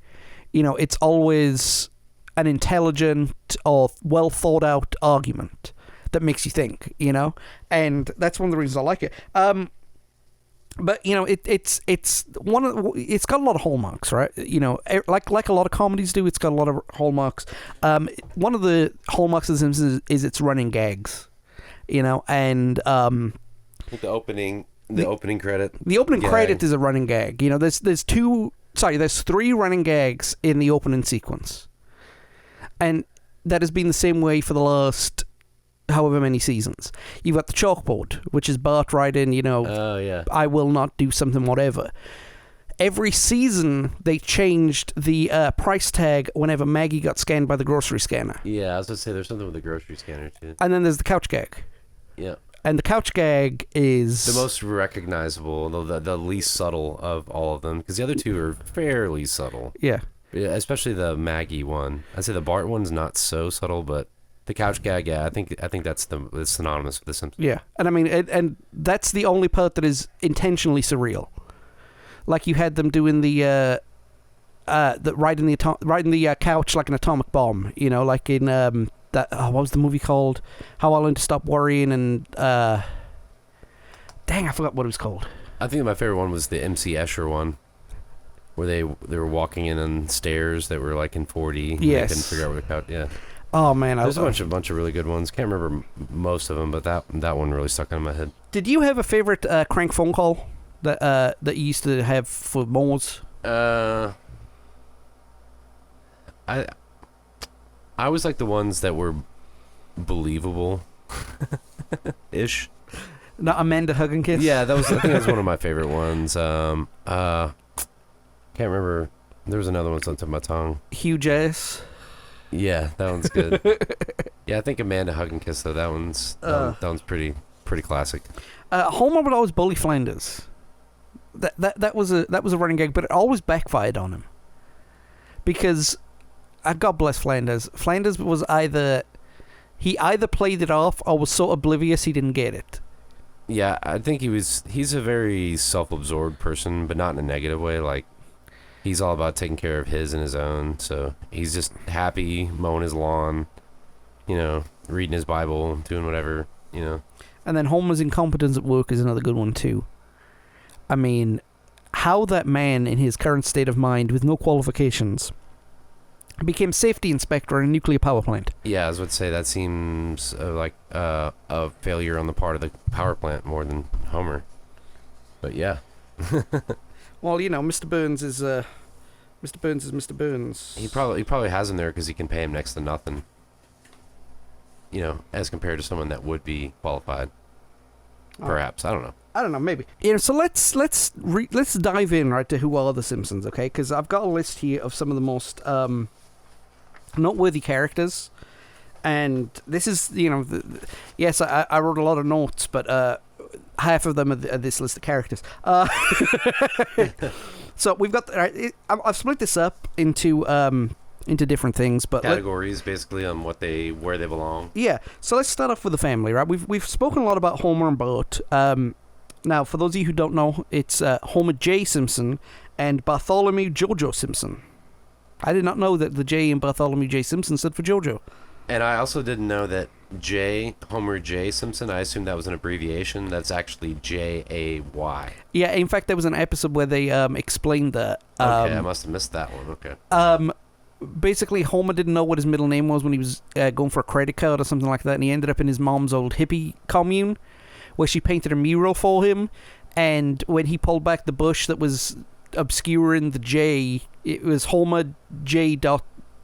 [SPEAKER 1] you know, it's always an intelligent or well thought out argument that makes you think, you know? And that's one of the reasons I like it. But you know, it's got a lot of hallmarks, right? You know, like a lot of comedies do. It's got a lot of hallmarks. One of the hallmarks of The Simpsons is its running gags, you know, and
[SPEAKER 2] the opening credit.
[SPEAKER 1] The opening credit is a running gag. You know, there's three running gags in the opening sequence, and that has been the same way for the last however many seasons. You've got the chalkboard, which is Bart writing, you know, I will not do something, whatever. Every season, they changed the price tag whenever Maggie got scanned by the grocery scanner.
[SPEAKER 2] Yeah, I was going to say there's something with the grocery scanner, too.
[SPEAKER 1] And then there's the couch gag.
[SPEAKER 2] Yeah.
[SPEAKER 1] And the couch gag is...
[SPEAKER 2] the most recognizable, the least subtle of all of them, because the other two are fairly subtle.
[SPEAKER 1] Yeah.
[SPEAKER 2] Especially the Maggie one. I'd say the Bart one's not so subtle, but... the couch gag, yeah, I think that's synonymous with The Simpsons.
[SPEAKER 1] Yeah, and I mean, and that's the only part that is intentionally surreal. Like you had them doing the riding the couch like an atomic bomb. You know, like in that what was the movie called? How I Learned to Stop Worrying, and dang, I forgot what it was called.
[SPEAKER 2] I think my favorite one was the MC Escher one, where they were walking in on stairs that were like in 4D.
[SPEAKER 1] Yes,
[SPEAKER 2] they couldn't figure out where the couch. Yeah.
[SPEAKER 1] Oh man,
[SPEAKER 2] there's a bunch of really good ones. Can't remember most of them, but that one really stuck in my head.
[SPEAKER 1] Did you have a favorite crank phone call that you used to have for Moles?
[SPEAKER 2] I always like the ones that were believable, ish.
[SPEAKER 1] Not Amanda Hug and Kiss.
[SPEAKER 2] Yeah, I think that was one of my favorite ones. Can't remember. There was another one on the tip of my tongue.
[SPEAKER 1] Huge ass.
[SPEAKER 2] Yeah, that one's good. Yeah, I think Amanda Hug and Kiss though. That one's pretty classic.
[SPEAKER 1] Homer would always bully Flanders. That was a running gag, but it always backfired on him. Because, God bless Flanders. Flanders was either played it off or was so oblivious he didn't get it.
[SPEAKER 2] Yeah, I think he's a very self-absorbed person, but not in a negative way. Like, he's all about taking care of his and his own, so he's just happy mowing his lawn, you know, reading his Bible, doing whatever, you know.
[SPEAKER 1] And then Homer's incompetence at work is another good one, too. I mean, how that man, in his current state of mind, with no qualifications, became safety inspector in a nuclear power plant.
[SPEAKER 2] Yeah, I was about to say, that seems like a failure on the part of the power plant more than Homer. But yeah.
[SPEAKER 1] Well, you know, Mr. Burns is Mr. Burns.
[SPEAKER 2] He probably has him there because he can pay him next to nothing. You know, as compared to someone that would be qualified. Perhaps, I don't know. Maybe.
[SPEAKER 1] You know, so let's dive in right to who are the Simpsons, okay? Because I've got a list here of some of the most noteworthy characters, and this is, you know, yes, I wrote a lot of notes, but half of them are this list of characters. So we've got. I've split this up into different things, but
[SPEAKER 2] categories basically on where they belong.
[SPEAKER 1] Yeah. So let's start off with the family, right? We've spoken a lot about Homer and Bart. Now, for those of you who don't know, it's Homer J. Simpson and Bartholomew Jojo Simpson. I did not know that the J in Bartholomew J. Simpson stood for Jojo.
[SPEAKER 2] And I also didn't know that Homer J. Simpson, I assumed that was an abbreviation. That's actually J-A-Y.
[SPEAKER 1] Yeah, in fact, there was an episode where they explained that.
[SPEAKER 2] Okay, I must have missed that one. Okay.
[SPEAKER 1] Basically, Homer didn't know what his middle name was when he was going for a credit card or something like that, and he ended up in his mom's old hippie commune, where she painted a mural for him, and when he pulled back the bush that was obscuring the J, it was Homer J.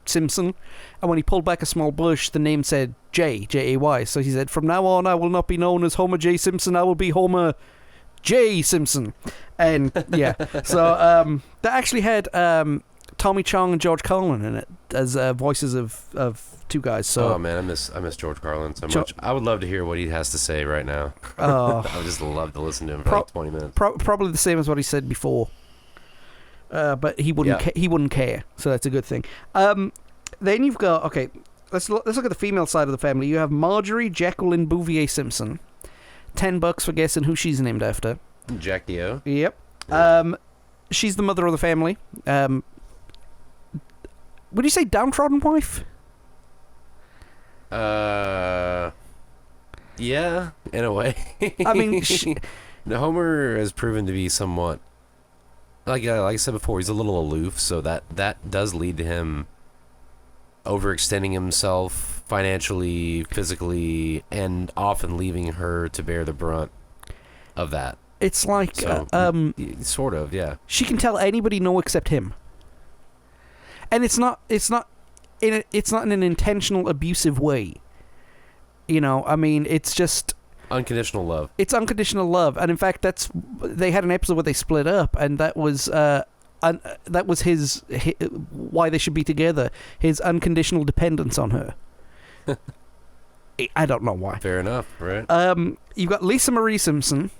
[SPEAKER 1] Simpson, and when he pulled back a small bush, the name said J-A-Y. So he said, "From now on, I will not be known as Homer J. Simpson. I will be Homer J. Simpson." And yeah, so that actually had Tommy Chong and George Carlin in it as voices of two guys. So,
[SPEAKER 2] oh man, I miss George Carlin so much. I would love to hear what he has to say right now. I would just love to listen to him for like 20 minutes.
[SPEAKER 1] Probably the same as what he said before. But he wouldn't. He wouldn't care. So that's a good thing. Then you've got, okay, let's look at the female side of the family. You have Marjorie Jacqueline Bouvier Simpson. $10 for guessing who she's named after.
[SPEAKER 2] Jackie O.
[SPEAKER 1] Yep. She's the mother of the family. Would you say downtrodden wife?
[SPEAKER 2] Yeah, in a way.
[SPEAKER 1] I mean,
[SPEAKER 2] Homer has proven to be somewhat, like I said before, he's a little aloof, so that does lead to him overextending himself financially, physically, and often leaving her to bear the brunt of that.
[SPEAKER 1] It's like,
[SPEAKER 2] sort of, yeah.
[SPEAKER 1] She can tell anybody no except him, and it's not in an intentional abusive way. You know, I mean, it's just
[SPEAKER 2] unconditional love.
[SPEAKER 1] It's unconditional love, and in fact, they had an episode where they split up, and that was his why they should be together. His unconditional dependence on her. I don't know why.
[SPEAKER 2] Fair enough, right?
[SPEAKER 1] You've got Lisa Marie Simpson.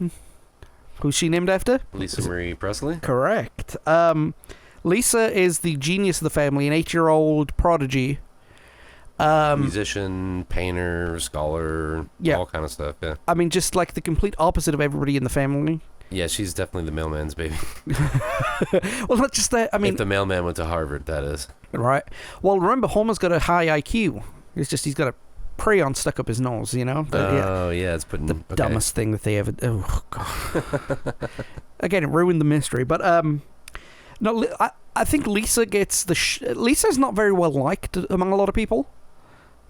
[SPEAKER 1] Who's she named after?
[SPEAKER 2] Lisa Marie Presley.
[SPEAKER 1] Correct. Lisa is the genius of the family, an 8-year-old prodigy.
[SPEAKER 2] Musician, painter, scholar, all kind of stuff, yeah.
[SPEAKER 1] I mean, just like the complete opposite of everybody in the family.
[SPEAKER 2] Yeah, she's definitely the mailman's baby.
[SPEAKER 1] Well, not just that, I mean...
[SPEAKER 2] If the mailman went to Harvard, that is.
[SPEAKER 1] Right. Well, remember, Homer's got a high IQ. It's just he's got a crayon stuck up his nose, you know?
[SPEAKER 2] Yeah, it's putting...
[SPEAKER 1] The dumbest thing that they ever... Oh, God. Again, it ruined the mystery, but, no, I think Lisa gets the... Lisa's not very well liked among a lot of people.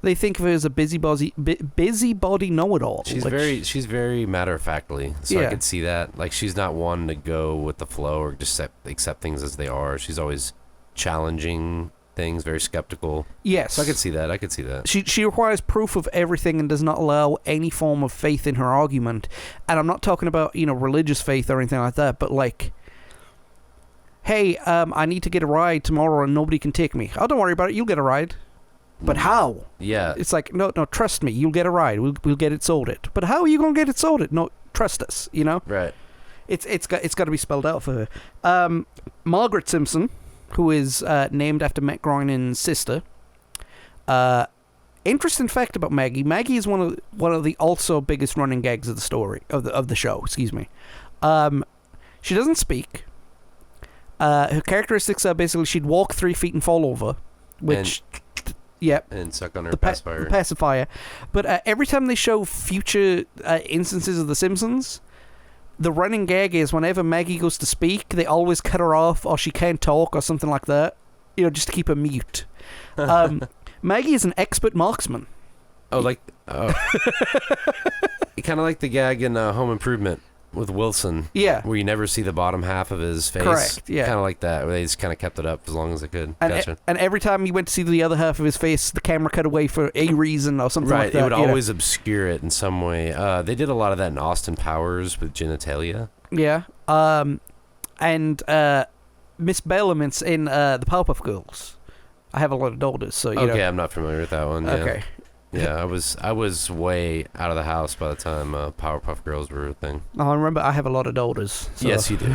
[SPEAKER 1] They think of her as a busybody know-it-all.
[SPEAKER 2] She's very matter-of-factly, so I could see that. Like, she's not one to go with the flow or just accept things as they are. She's always challenging things, very skeptical.
[SPEAKER 1] Yes.
[SPEAKER 2] So I could see that.
[SPEAKER 1] She requires proof of everything and does not allow any form of faith in her argument. And I'm not talking about, religious faith or anything like that, but like, hey, I need to get a ride tomorrow and nobody can take me. Oh, don't worry about it. You'll get a ride. But how?
[SPEAKER 2] Yeah.
[SPEAKER 1] It's like, no, trust me. You'll get a ride. We'll get it sorted. But how are you going to get it sorted? No, trust us,
[SPEAKER 2] Right.
[SPEAKER 1] It's got to be spelled out for her. Margaret Simpson, who is named after Matt Groening's sister. Interesting fact about Maggie. Maggie is one of the also biggest running gags of the story, of the show, excuse me. She doesn't speak. Her characteristics are basically she'd walk 3 feet and fall over, which... Yep.
[SPEAKER 2] And suck on her pacifier.
[SPEAKER 1] The pacifier. But every time they show future instances of The Simpsons, the running gag is whenever Maggie goes to speak, they always cut her off or she can't talk or something like that. Just to keep her mute. Maggie is an expert marksman.
[SPEAKER 2] Kind of like the gag in Home Improvement with Wilson.
[SPEAKER 1] Yeah.
[SPEAKER 2] Where you never see the bottom half of his face.
[SPEAKER 1] Correct, yeah.
[SPEAKER 2] Kind of like that, where they just kind of kept it up as long as they could.
[SPEAKER 1] And,
[SPEAKER 2] gotcha.
[SPEAKER 1] And every time you went to see the other half of his face, the camera cut away for a reason or something like that.
[SPEAKER 2] Right, it would always obscure it in some way. They did a lot of that in Austin Powers with genitalia.
[SPEAKER 1] Yeah. And Miss Bellamint's in the Powerpuff Girls. I have a lot of daughters, so you know.
[SPEAKER 2] Okay, I'm not familiar with that one. Yeah.
[SPEAKER 1] Okay.
[SPEAKER 2] Yeah, I was way out of the house by the time Powerpuff Girls were a thing.
[SPEAKER 1] Oh, I remember I have a lot of daughters. So.
[SPEAKER 2] Yes, you do.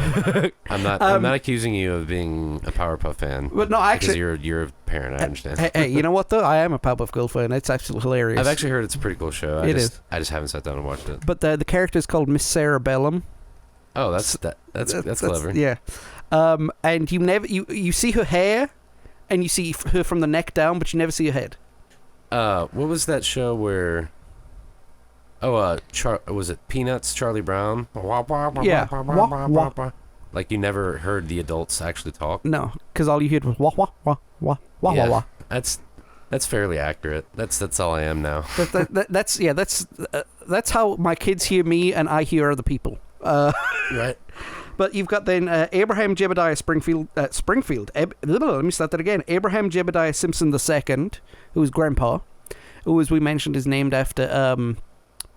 [SPEAKER 2] I'm not accusing you of being a Powerpuff fan.
[SPEAKER 1] But no, actually,
[SPEAKER 2] because you're a parent. I understand.
[SPEAKER 1] Hey, you know what though? I am a Powerpuff Girl fan. It's absolutely hilarious.
[SPEAKER 2] I've actually heard it's a pretty cool show. I just haven't sat down and watched it.
[SPEAKER 1] But the character is called Miss Sarah Bellum.
[SPEAKER 2] Oh, that's clever.
[SPEAKER 1] Yeah. And you see her hair, and you see her from the neck down, but you never see her head.
[SPEAKER 2] What was that show where... was it Peanuts, Charlie Brown?
[SPEAKER 1] Yeah.
[SPEAKER 2] Like you never heard the adults actually talk?
[SPEAKER 1] No, because all you heard was wah, wah, wah, wah, wah, wah, wah.
[SPEAKER 2] That's fairly accurate. That's all I am now.
[SPEAKER 1] That's how my kids hear me and I hear other people.
[SPEAKER 2] Right.
[SPEAKER 1] But you've got then Abraham Jebediah let me start that again. Abraham Jebediah Simpson II, who was grandpa, who, as we mentioned, is named after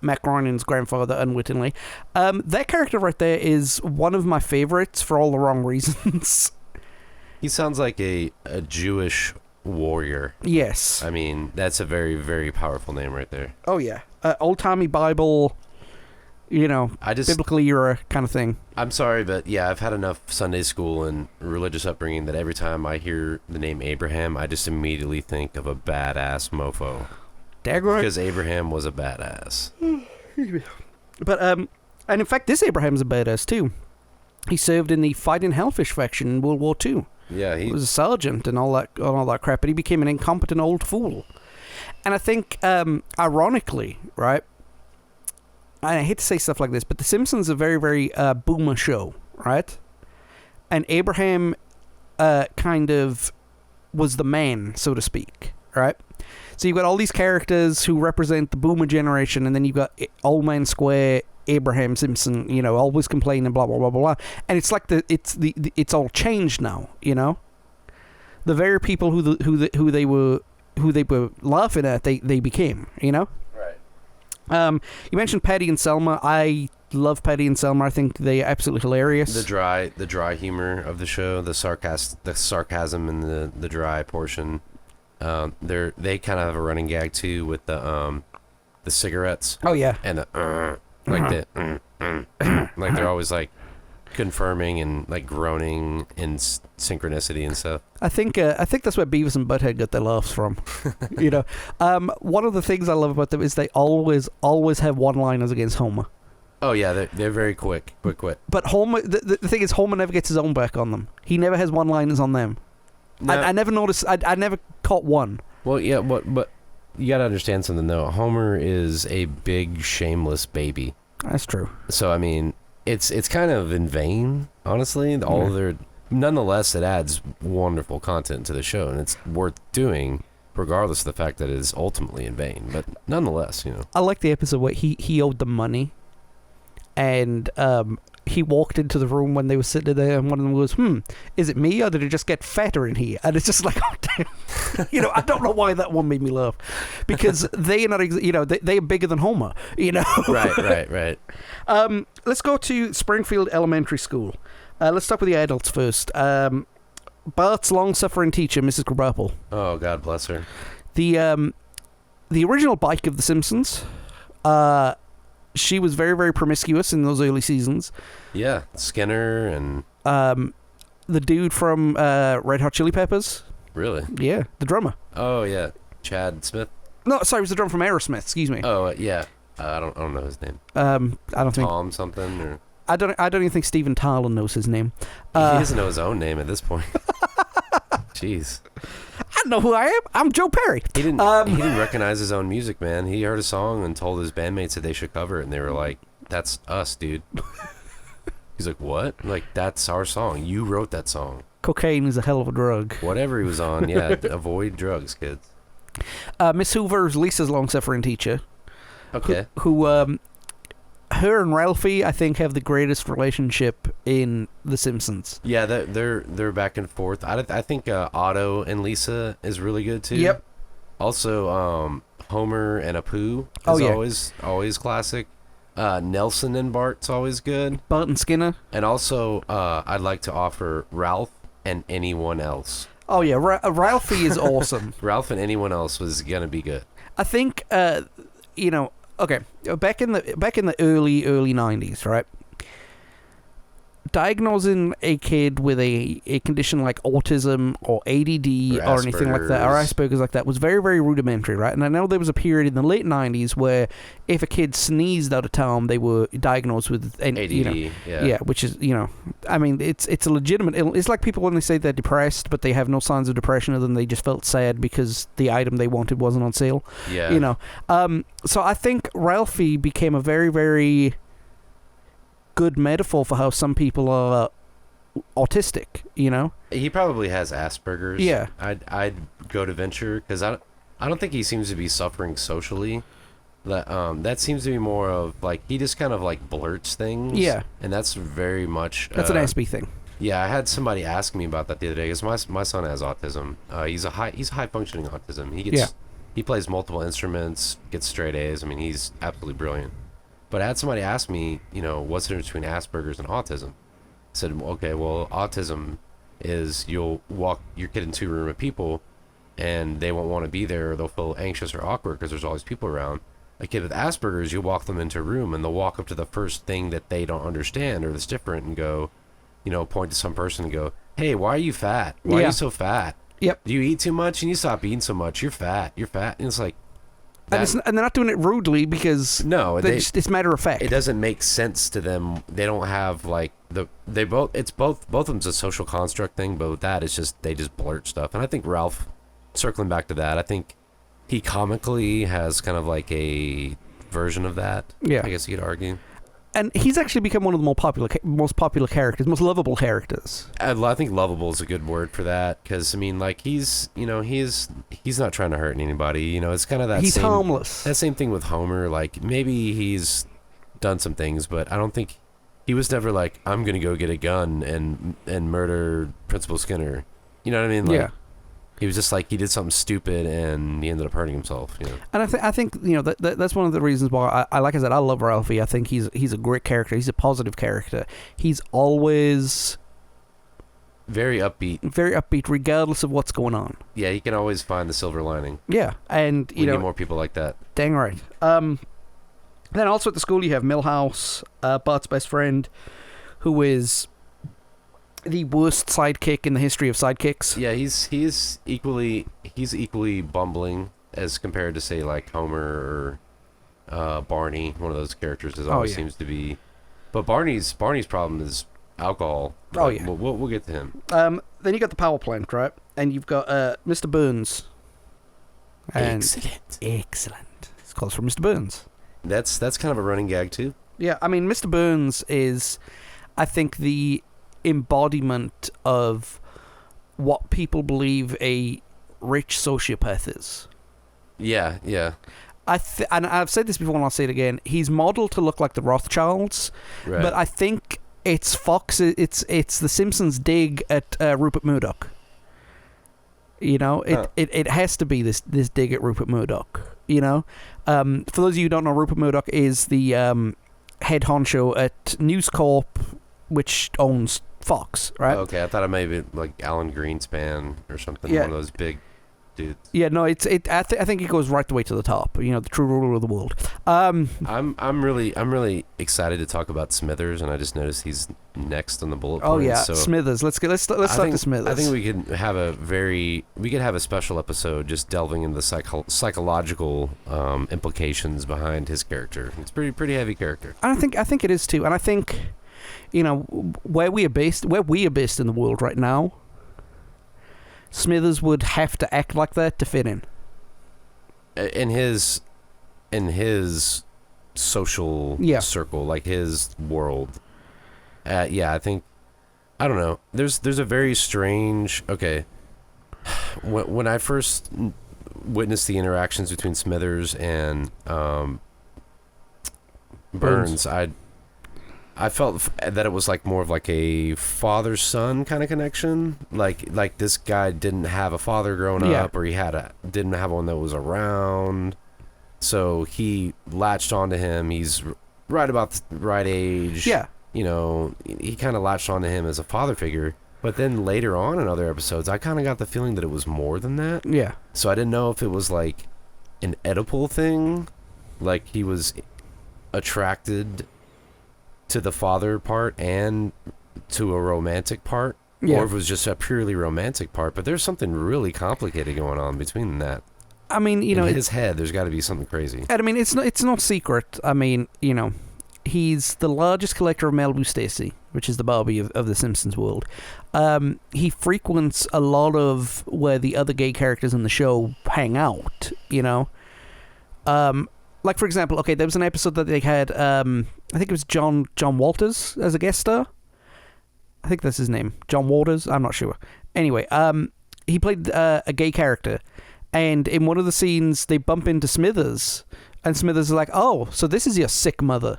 [SPEAKER 1] Matt Groening's grandfather, unwittingly. That character right there is one of my favorites for all the wrong reasons.
[SPEAKER 2] He sounds like a Jewish warrior.
[SPEAKER 1] Yes.
[SPEAKER 2] I mean, that's a very, very powerful name right there.
[SPEAKER 1] Oh, yeah. Old-timey Bible... biblical era kind of thing.
[SPEAKER 2] I'm sorry, but yeah, I've had enough Sunday school and religious upbringing that every time I hear the name Abraham, I just immediately think of a badass mofo.
[SPEAKER 1] Daggone.
[SPEAKER 2] Because Abraham was a badass.
[SPEAKER 1] But, and in fact, this Abraham's a badass, too. He served in the Fighting Hellfish faction in World War II.
[SPEAKER 2] Yeah,
[SPEAKER 1] He was a sergeant and all that crap, but he became an incompetent old fool. And I think, ironically, right, I hate to say stuff like this, but The Simpsons is a very, very boomer show, right? And Abraham kind of was the man, so to speak, right? So you've got all these characters who represent the boomer generation, and then you've got Old Man Square, Abraham Simpson, always complaining, blah blah blah blah blah. And it's like it's all changed now, The very people who they were laughing at, they became,
[SPEAKER 2] Right.
[SPEAKER 1] You mentioned Patty and Selma. I love Patty and Selma. I think they're absolutely hilarious.
[SPEAKER 2] The dry humor of the show, the sarcasm in the dry portion. They kind of have a running gag too with the cigarettes.
[SPEAKER 1] Oh yeah.
[SPEAKER 2] And the like they're always like confirming and like groaning in synchronicity and stuff.
[SPEAKER 1] I think that's where Beavis and Butthead got their laughs from. One of the things I love about them is they always have one-liners against Homer.
[SPEAKER 2] Oh yeah, they're very quick.
[SPEAKER 1] But Homer, the thing is, Homer never gets his own back on them. He never has one-liners on them. No. I never noticed. I never caught one.
[SPEAKER 2] Well, yeah, but you gotta understand something though. Homer is a big shameless baby.
[SPEAKER 1] That's true.
[SPEAKER 2] So I mean, it's kind of in vain, honestly. Nonetheless, it adds wonderful content to the show, and it's worth doing, regardless of the fact that it is ultimately in vain. But nonetheless,
[SPEAKER 1] I like the episode where he owed them money, and he walked into the room when they were sitting there, and one of them goes, is it me, or did it just get fatter in here? And it's just like, oh, damn. I don't know why that one made me laugh. Because they're not, they're bigger than Homer,
[SPEAKER 2] Right.
[SPEAKER 1] Let's go to Springfield Elementary School. Let's start with the adults first. Bart's long-suffering teacher, Mrs. Krabappel.
[SPEAKER 2] Oh, God bless her.
[SPEAKER 1] The original bike of The Simpsons, she was very, very promiscuous in those early seasons.
[SPEAKER 2] Yeah, Skinner and...
[SPEAKER 1] the dude from Red Hot Chili Peppers.
[SPEAKER 2] Really?
[SPEAKER 1] Yeah, the drummer.
[SPEAKER 2] Oh, yeah. Chad Smith?
[SPEAKER 1] No, sorry, it was the drummer from Aerosmith, excuse me.
[SPEAKER 2] Oh, yeah. I don't know his name.
[SPEAKER 1] I don't think...
[SPEAKER 2] Tom something? Or...
[SPEAKER 1] I don't even think Steven Tyler knows his name.
[SPEAKER 2] He doesn't know his own name at this point. Jeez.
[SPEAKER 1] I know who I am. I'm Joe Perry.
[SPEAKER 2] He didn't recognize his own music, man. He heard a song and told his bandmates that they should cover it, and they were like, "That's us, dude." He's like, "What?" I'm like, "That's our song. You wrote that song."
[SPEAKER 1] Cocaine is a hell of a drug.
[SPEAKER 2] Whatever he was on, yeah. Avoid drugs, kids.
[SPEAKER 1] Miss Hoover is Lisa's long-suffering teacher.
[SPEAKER 2] Okay.
[SPEAKER 1] Who her and Ralphie, I think, have the greatest relationship in The Simpsons.
[SPEAKER 2] Yeah, they're back and forth. I think Otto and Lisa is really good too.
[SPEAKER 1] Yep.
[SPEAKER 2] Also, Homer and Apu is always classic. Nelson and Bart's always good.
[SPEAKER 1] Bart and Skinner.
[SPEAKER 2] And also, I'd like to offer Ralph and anyone else.
[SPEAKER 1] Oh yeah, Ralphie is awesome.
[SPEAKER 2] Ralph and anyone else was gonna be good.
[SPEAKER 1] I think okay, back in the early 90s, right? Diagnosing a kid with a condition like autism or ADD or anything like that, or Asperger's like that, was very, very rudimentary, right? And I know there was a period in the late 90s where if a kid sneezed out of town, they were diagnosed with
[SPEAKER 2] ADD,
[SPEAKER 1] yeah, which is, I mean, it's a legitimate illness. It's like people when they say they're depressed, but they have no signs of depression other than they just felt sad because the item they wanted wasn't on sale.
[SPEAKER 2] Yeah.
[SPEAKER 1] So I think Ralphie became a very, very good metaphor for how some people are autistic,
[SPEAKER 2] He probably has Asperger's.
[SPEAKER 1] Yeah.
[SPEAKER 2] I'd go to venture because I don't think he seems to be suffering socially. That seems to be more of like he just kind of like blurts things. Yeah. And that's very much
[SPEAKER 1] that's an Aspie thing.
[SPEAKER 2] Yeah, I had somebody ask me about that the other day because my son has autism. He's a high functioning autism. He plays multiple instruments, gets straight A's. I mean, he's absolutely brilliant. But I had somebody ask me, what's the difference between Asperger's and autism? I said, okay, well, autism is you'll walk your kid into a room of people and they won't want to be there or they'll feel anxious or awkward because there's always people around. a kid with Asperger's, you walk them into a room and they'll walk up to the first thing that they don't understand or that's different and go, point to some person and go, hey, why are you fat? Why are you so fat?
[SPEAKER 1] Yep.
[SPEAKER 2] Do you eat too much? And you stop eating so much. You're fat. You're fat. And it's like...
[SPEAKER 1] and they're not doing it rudely because it's matter of fact.
[SPEAKER 2] It doesn't make sense to them. They don't have like both of them's a social construct thing, but with that it's just they just blurt stuff. And I think Ralph, circling back to that, I think he comically has kind of like a version of that.
[SPEAKER 1] Yeah,
[SPEAKER 2] I guess you could argue.
[SPEAKER 1] And he's actually become one of the most popular characters, most lovable characters.
[SPEAKER 2] I think lovable is a good word for that because I mean, like he's not trying to hurt anybody. It's kind of that.
[SPEAKER 1] He's harmless.
[SPEAKER 2] That same thing with Homer. Like maybe he's done some things, but I don't think he was never like I'm gonna go get a gun and murder Principal Skinner. You know what I mean? Like,
[SPEAKER 1] yeah.
[SPEAKER 2] He was just like he did something stupid and he ended up hurting himself.
[SPEAKER 1] And I think that's one of the reasons why I like I said I love Ralphie. I think he's a great character. He's a positive character. He's always
[SPEAKER 2] very upbeat,
[SPEAKER 1] regardless of what's going on.
[SPEAKER 2] Yeah, he can always find the silver lining.
[SPEAKER 1] Yeah, and
[SPEAKER 2] we need more people like that.
[SPEAKER 1] Dang right. Then also at the school you have Milhouse, Bart's best friend, who is the worst sidekick in the history of sidekicks.
[SPEAKER 2] Yeah, he's equally bumbling as compared to say like Homer or Barney. One of those characters always seems to be. But Barney's problem is alcohol.
[SPEAKER 1] Oh yeah,
[SPEAKER 2] we'll get to him.
[SPEAKER 1] Then you got the power plant, right? And you've got Mr. Burns.
[SPEAKER 2] Excellent.
[SPEAKER 1] It's called for Mr. Burns.
[SPEAKER 2] That's kind of a running gag too.
[SPEAKER 1] Yeah, I mean Mr. Burns is, I think, the embodiment of what people believe a rich sociopath is.
[SPEAKER 2] Yeah.
[SPEAKER 1] And I've said this before and I'll say it again. He's modeled to look like the Rothschilds,
[SPEAKER 2] right.
[SPEAKER 1] But I think it's Fox. It's the Simpsons dig at Rupert Murdoch. It has to be this dig at Rupert Murdoch. For those of you who don't know, Rupert Murdoch is the head honcho at News Corp, which owns Fox, right?
[SPEAKER 2] Okay, I thought it may be like Alan Greenspan or something. Yeah. One of those big dudes.
[SPEAKER 1] Yeah, no, I think it goes right the way to the top. The true ruler of the world.
[SPEAKER 2] I'm really excited to talk about Smithers, and I just noticed he's next on the bullet point.
[SPEAKER 1] Oh yeah,
[SPEAKER 2] so
[SPEAKER 1] Smithers. Let's start to Smithers.
[SPEAKER 2] I think we could have a special episode just delving into the psychological implications behind his character. It's pretty heavy character.
[SPEAKER 1] I think it is too, and I think. Where we are based in the world right now, Smithers would have to act like that to fit in.
[SPEAKER 2] In his social circle, like his world. I think, I don't know. There's a very strange. Okay, when I first witnessed the interactions between Smithers and Burns, I felt that it was like more of like a father-son kind of connection. Like this guy didn't have a father growing up, or he didn't have one that was around. So he latched onto him. He's right about the right age.
[SPEAKER 1] Yeah.
[SPEAKER 2] He kind of latched onto him as a father figure. But then later on in other episodes, I kind of got the feeling that it was more than that.
[SPEAKER 1] Yeah.
[SPEAKER 2] So I didn't know if it was like an Oedipal thing, like he was attracted to the father part and to a romantic part, or if it was just a purely romantic part. But there's something really complicated going on between that.
[SPEAKER 1] I mean, in
[SPEAKER 2] his head, there's got to be something crazy.
[SPEAKER 1] I mean, it's not secret. I mean, he's the largest collector of Malibu Stacy, which is the Barbie of the Simpsons world. He frequents a lot of where the other gay characters in the show hang out. Like, for example, okay, there was an episode that they had, I think it was John Walters as a guest star. I think that's his name. John Waters? I'm not sure. Anyway, he played a gay character, and in one of the scenes, they bump into Smithers, and Smithers is like, oh, so this is your sick mother.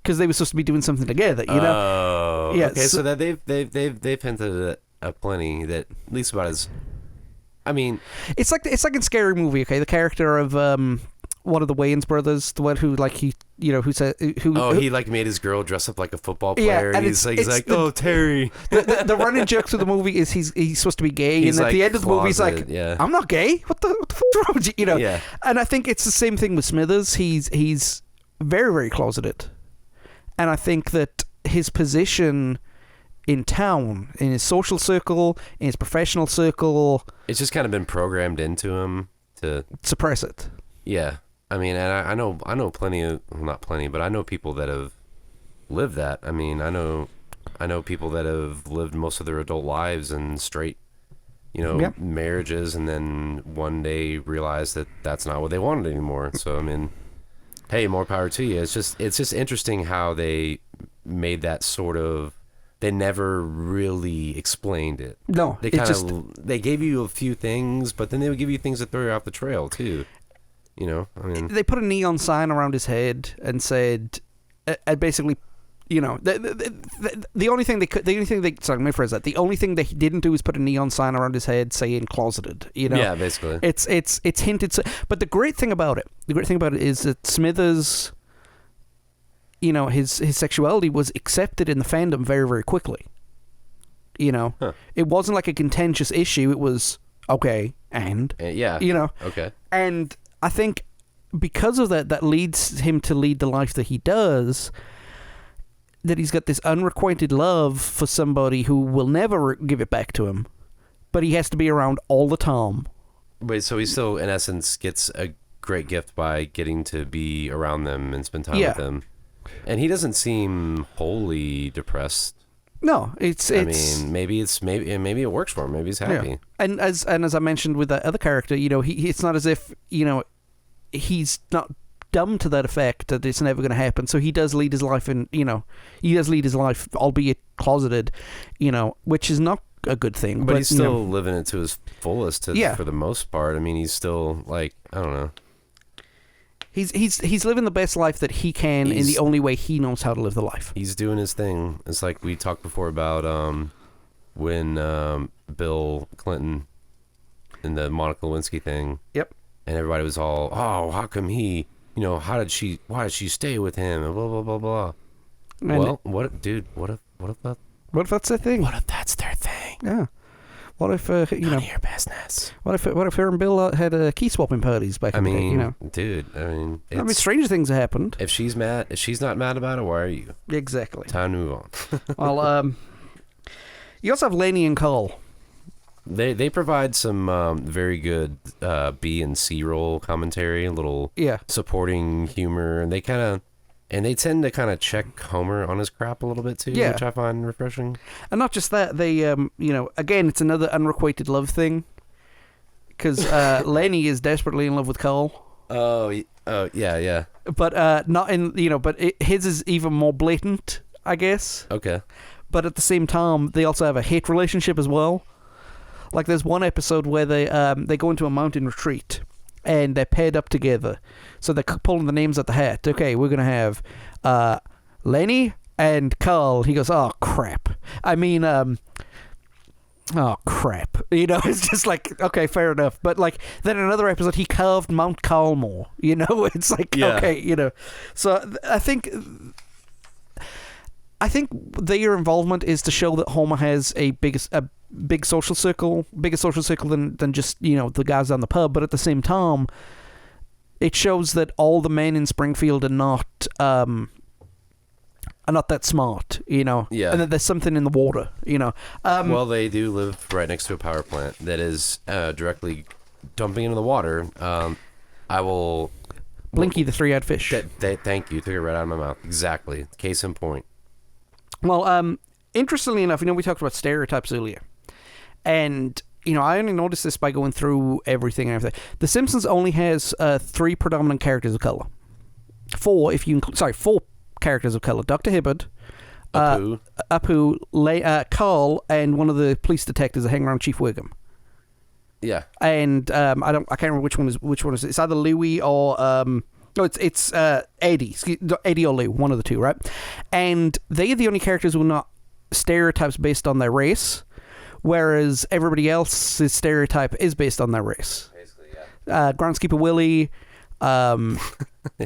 [SPEAKER 1] Because they were supposed to be doing something together,
[SPEAKER 2] Oh, yeah, okay, so that they've hinted at plenty, that at least about his... I mean...
[SPEAKER 1] It's like in Scary Movie, okay? The character of... one of the Wayans brothers, the one who like he
[SPEAKER 2] he like made his girl dress up like a football player.
[SPEAKER 1] And
[SPEAKER 2] he's like, oh, Terry.
[SPEAKER 1] The running joke through the movie is he's supposed to be gay,
[SPEAKER 2] He's
[SPEAKER 1] and at
[SPEAKER 2] like
[SPEAKER 1] the end of the movie he's like,
[SPEAKER 2] yeah.
[SPEAKER 1] I'm not gay. What the fuck's wrong with you? You know.
[SPEAKER 2] Yeah.
[SPEAKER 1] And I think it's the same thing with Smithers. He's very, very closeted, and I think that his position in town, in his social circle, in his professional circle,
[SPEAKER 2] it's just kind of been programmed into him to
[SPEAKER 1] suppress it.
[SPEAKER 2] Yeah. I mean, and I know plenty of, well, not plenty, but I know people that have lived that. I mean, I know people that have lived most of their adult lives in straight, marriages, and then one day realized that that's not what they wanted anymore. So I mean, hey, more power to you. It's just interesting how they made that sort of. They never really explained it.
[SPEAKER 1] No,
[SPEAKER 2] they gave you a few things, but then they would give you things that throw you off the trail too. I mean, they
[SPEAKER 1] put a neon sign around his head and said, basically, the only thing the only thing they didn't do is put a neon sign around his head saying closeted.
[SPEAKER 2] Yeah, basically.
[SPEAKER 1] It's hinted. But the great thing about it is that Smithers, his sexuality was accepted in the fandom very, very quickly. It wasn't like a contentious issue. It was okay, and
[SPEAKER 2] okay,
[SPEAKER 1] and I think because of that leads him to lead the life that he does, that he's got this unrequited love for somebody who will never give it back to him, but he has to be around all the time.
[SPEAKER 2] Wait, so he still, in essence, gets a great gift by getting to be around them and spend time with them. And he doesn't seem wholly depressed.
[SPEAKER 1] No, I
[SPEAKER 2] mean, maybe it works for him. Maybe he's happy.
[SPEAKER 1] Yeah. And as I mentioned with that other character, it's not as if he's not dumb to that effect that it's never going to happen. So he does lead his life, albeit closeted, which is not a good thing.
[SPEAKER 2] But he's still living it to his fullest for the most part. I mean, he's still like, I don't know.
[SPEAKER 1] He's living the best life that he can in the only way he knows how to live the life.
[SPEAKER 2] He's doing his thing. It's like we talked before about when Bill Clinton and the Monica Lewinsky thing.
[SPEAKER 1] Yep.
[SPEAKER 2] And everybody was all, oh, how come he, why did she stay with him and blah blah blah blah. And well, what if
[SPEAKER 1] that's their thing?
[SPEAKER 2] What if that's their thing?
[SPEAKER 1] Yeah. What if
[SPEAKER 2] none of your business?
[SPEAKER 1] What if her and Bill had key swapping parties back in the day?
[SPEAKER 2] Dude. I mean,
[SPEAKER 1] stranger things have happened.
[SPEAKER 2] If she's not mad about it, why are you?
[SPEAKER 1] Exactly.
[SPEAKER 2] Time to move on.
[SPEAKER 1] Well, you also have Lenny and Cole.
[SPEAKER 2] They provide some very good B and C roll commentary, a little supporting humor, and they tend to kind of check Homer on his crap a little bit too, which I find refreshing. And
[SPEAKER 1] not just that, they again, it's another unrequited love thing, because Lenny is desperately in love with Cole.
[SPEAKER 2] Oh yeah.
[SPEAKER 1] But not in his is even more blatant, I guess.
[SPEAKER 2] Okay.
[SPEAKER 1] But at the same time, they also have a hate relationship as well. Like there's one episode where they go into a mountain retreat and they're paired up together. So they're pulling the names out the hat. Okay, we're going to have Lenny and Carl. He goes, oh, crap. I mean, oh, crap. It's just like, okay, fair enough. But like, then in another episode, he carved Mount Carmel. It's like, okay, So I think their involvement is to show that Homer has a bigger social circle than just the guys down the pub. But at the same time, it shows that all the men in Springfield are not that smart, and that there's something in the water,
[SPEAKER 2] well, they do live right next to a power plant that is directly dumping into the water. I will
[SPEAKER 1] Blinky the three-eyed fish.
[SPEAKER 2] Thank you. Took it right out of my mouth. Exactly. Case in point.
[SPEAKER 1] Well, interestingly enough, we talked about stereotypes earlier. And, I only noticed this by going through everything and everything. The Simpsons only has 3 predominant characters of color. 4 characters of color. Dr. Hibbert, Apu, Carl, and one of the police detectives that hang around Chief Wiggum.
[SPEAKER 2] Yeah.
[SPEAKER 1] And I can't remember which one is. It's either Louie or it's Eddie. Eddie or Lou, one of the two, right? And they are the only characters who are not stereotypes based on their race, whereas everybody else's stereotype is based on their race.
[SPEAKER 2] Basically, yeah.
[SPEAKER 1] Groundskeeper Willie,
[SPEAKER 2] I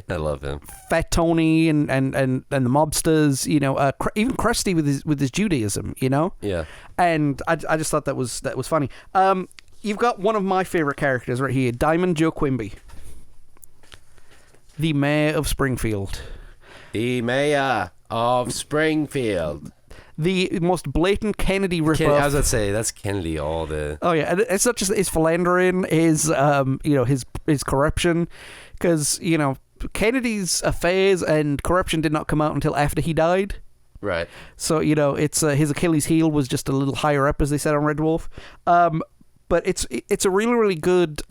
[SPEAKER 2] love him.
[SPEAKER 1] Fat Tony and the mobsters, even Krusty with his Judaism,
[SPEAKER 2] Yeah.
[SPEAKER 1] And I just thought that was funny. You've got one of my favorite characters right here, Diamond Joe Quimby, the mayor of Springfield.
[SPEAKER 2] The mayor of Springfield.
[SPEAKER 1] The most blatant Kennedy ripoff.
[SPEAKER 2] I was going to say, that's Kennedy all the...
[SPEAKER 1] Oh, yeah. And it's not just his philandering, his corruption. Because, Kennedy's affairs and corruption did not come out until after he died.
[SPEAKER 2] Right.
[SPEAKER 1] So, it's his Achilles heel was just a little higher up, as they said on Red Dwarf. But it's a really, really good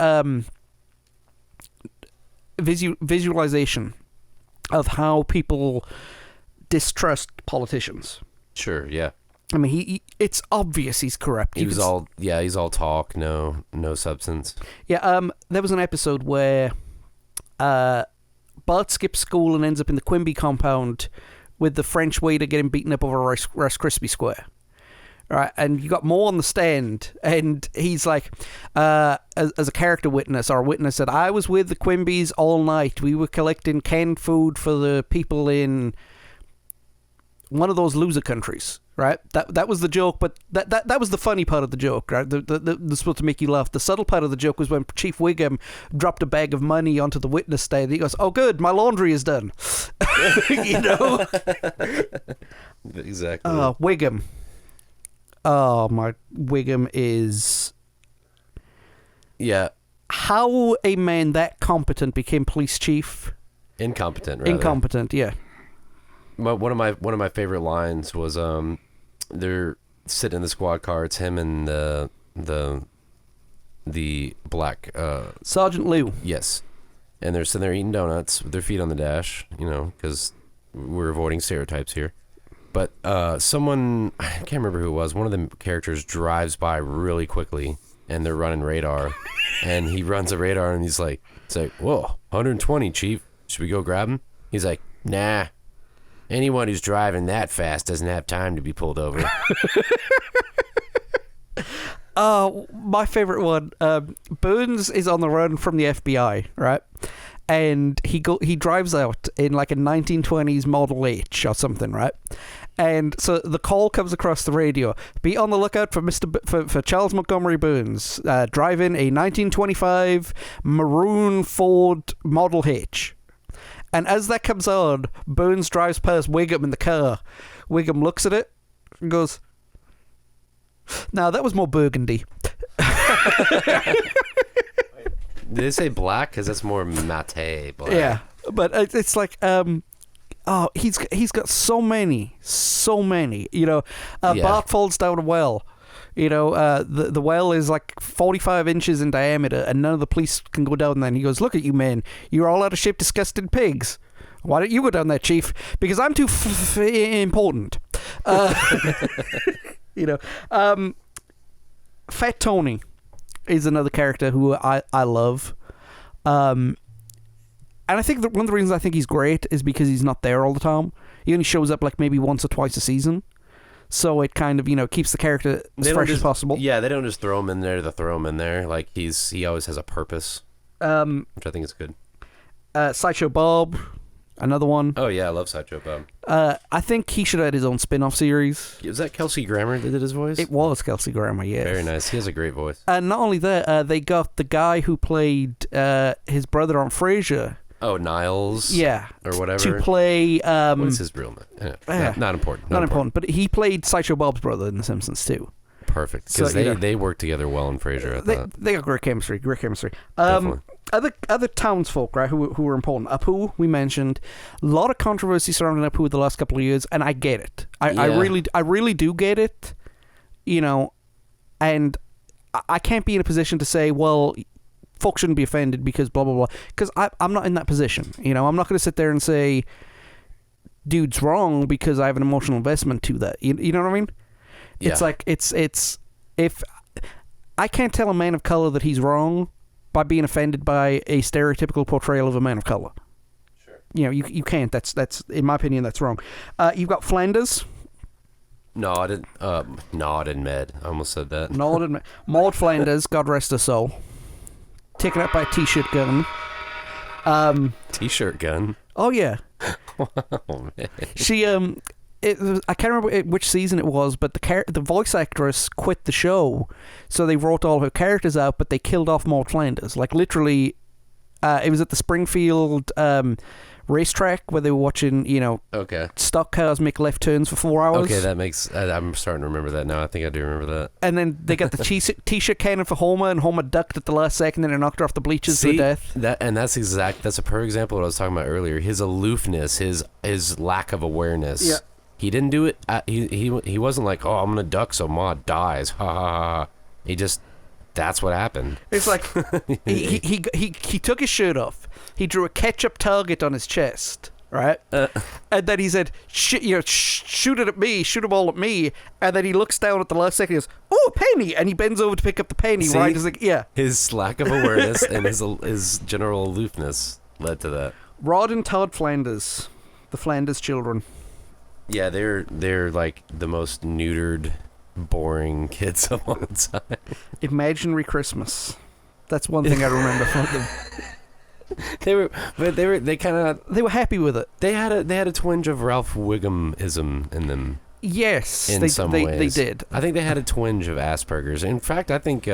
[SPEAKER 1] visualization of how people distrust politicians.
[SPEAKER 2] Sure, yeah.
[SPEAKER 1] I mean, it's obvious he's corrupt.
[SPEAKER 2] He's all talk, no substance.
[SPEAKER 1] Yeah, there was an episode where Bart skips school and ends up in the Quimby compound with the French waiter getting beaten up over Rice Krispie Square. Right, and you got Moe on the stand, and he's like, as a character witness, our witness said, I was with the Quimbys all night. We were collecting canned food for the people in one of those loser countries, right? That was the joke, but that was the funny part of the joke, right? The supposed to make you laugh. The subtle part of the joke was when Chief Wiggum dropped a bag of money onto the witness stand. He goes, "Oh, good, my laundry is done."
[SPEAKER 2] Exactly.
[SPEAKER 1] Wiggum. Oh, my Wiggum is...
[SPEAKER 2] Yeah.
[SPEAKER 1] How a man that competent became police chief?
[SPEAKER 2] Incompetent, rather.
[SPEAKER 1] Incompetent, yeah.
[SPEAKER 2] One of my favorite lines was they're sitting in the squad car. It's him and the black
[SPEAKER 1] Sergeant Lou.
[SPEAKER 2] Yes, and they're sitting there eating donuts with their feet on the dash. Because we're avoiding stereotypes here. But someone, I can't remember who it was. One of the characters drives by really quickly, and they're running radar, and he runs a radar, and he's like, "Whoa, 120, Chief. Should we go grab him?" He's like, "Nah. Anyone who's driving that fast doesn't have time to be pulled over."
[SPEAKER 1] My favorite one. Burns is on the run from the FBI, right? And he drives out in like a 1920s Model H or something, right? And so the call comes across the radio: "Be on the lookout for Charles Montgomery Burns, driving a 1925 maroon Ford Model H." And as that comes on, Burns drives past Wiggum in the car. Wiggum looks at it and goes, "No, that was more burgundy."
[SPEAKER 2] Did they say black? Because that's more matte black.
[SPEAKER 1] Yeah, but it's like, he's got so many. Bart falls down a well. The well is like 45 inches in diameter, and none of the police can go down there. And he goes, "Look at you, man. You're all out of shape, disgusting pigs. Why don't you go down there, Chief? Because I'm too important." Fat Tony is another character who I love. And I think that one of the reasons I think he's great is because he's not there all the time. He only shows up like maybe once or twice a season. So it kind of, keeps the character as fresh as possible.
[SPEAKER 2] Yeah, they don't just throw him in there to throw him in there. Like, he always has a purpose, which I think is good.
[SPEAKER 1] Sideshow Bob, another one.
[SPEAKER 2] Oh, yeah, I love Sideshow Bob.
[SPEAKER 1] I think he should have had his own spin-off series.
[SPEAKER 2] Was that Kelsey Grammer that did his voice?
[SPEAKER 1] It was Kelsey Grammer, yes.
[SPEAKER 2] Very nice. He has a great voice.
[SPEAKER 1] And not only that, they got the guy who played his brother on Frasier.
[SPEAKER 2] Oh, Niles?
[SPEAKER 1] Yeah.
[SPEAKER 2] Or whatever.
[SPEAKER 1] To play...
[SPEAKER 2] what is his real name? Not important.
[SPEAKER 1] Not important. But he played Sideshow Bob's brother in The Simpsons, too.
[SPEAKER 2] Perfect. Because they work together well in Frasier, I thought.
[SPEAKER 1] They got great chemistry.
[SPEAKER 2] Definitely.
[SPEAKER 1] Other townsfolk, right, who were important. Apu, we mentioned. A lot of controversy surrounding Apu the last couple of years, and I get it. I really do get it. And I can't be in a position to say, well, folks shouldn't be offended because blah, blah, blah. Because I'm not in that position. I'm not going to sit there and say, dude's wrong because I have an emotional investment to that. You know what I mean? Yeah. It's like, if I can't tell a man of color that he's wrong by being offended by a stereotypical portrayal of a man of color.
[SPEAKER 2] Sure.
[SPEAKER 1] You can't. That's in my opinion, that's wrong. You've got Flanders.
[SPEAKER 2] Nod and Med. I almost said that.
[SPEAKER 1] Nod and Med. Maud Flanders, God rest her soul. Taken out by a t-shirt gun.
[SPEAKER 2] T-shirt gun.
[SPEAKER 1] Oh yeah.
[SPEAKER 2] Oh man.
[SPEAKER 1] She I can't remember which season it was, but the voice actress quit the show, so they wrote all her characters out, but they killed off Maud Flanders. Like literally, it was at the Springfield racetrack where they were watching,
[SPEAKER 2] Okay.
[SPEAKER 1] stock cars make left turns for 4 hours.
[SPEAKER 2] Okay, that makes. I'm starting to remember that now. I think I do remember that.
[SPEAKER 1] And then they got the t-shirt cannon for Homer, and Homer ducked at the last second, and they knocked her off the bleachers to death.
[SPEAKER 2] That's a perfect example of what I was talking about earlier. His aloofness, his lack of awareness.
[SPEAKER 1] Yeah.
[SPEAKER 2] He didn't do it. He wasn't like, oh, I'm gonna duck so Maud dies. Ha ha ha. He just. That's what happened.
[SPEAKER 1] It's like he took his shirt off. He drew a ketchup target on his chest, right? And then he said, shoot it at me, shoot them all at me. And then he looks down at the last second and goes, oh, a penny. And he bends over to pick up the penny,
[SPEAKER 2] See?
[SPEAKER 1] right? He's like, yeah.
[SPEAKER 2] His lack of awareness and his general aloofness led to that.
[SPEAKER 1] Rod and Todd Flanders, the Flanders children.
[SPEAKER 2] Yeah, they're like the most neutered, boring kids of all time.
[SPEAKER 1] Imaginary Christmas. That's one thing I remember from them.
[SPEAKER 2] They were
[SPEAKER 1] happy with it.
[SPEAKER 2] They had a twinge of Ralph Wiggum-ism in them.
[SPEAKER 1] Yes,
[SPEAKER 2] in some ways.
[SPEAKER 1] they did.
[SPEAKER 2] I think they had a twinge of Asperger's. In fact, I think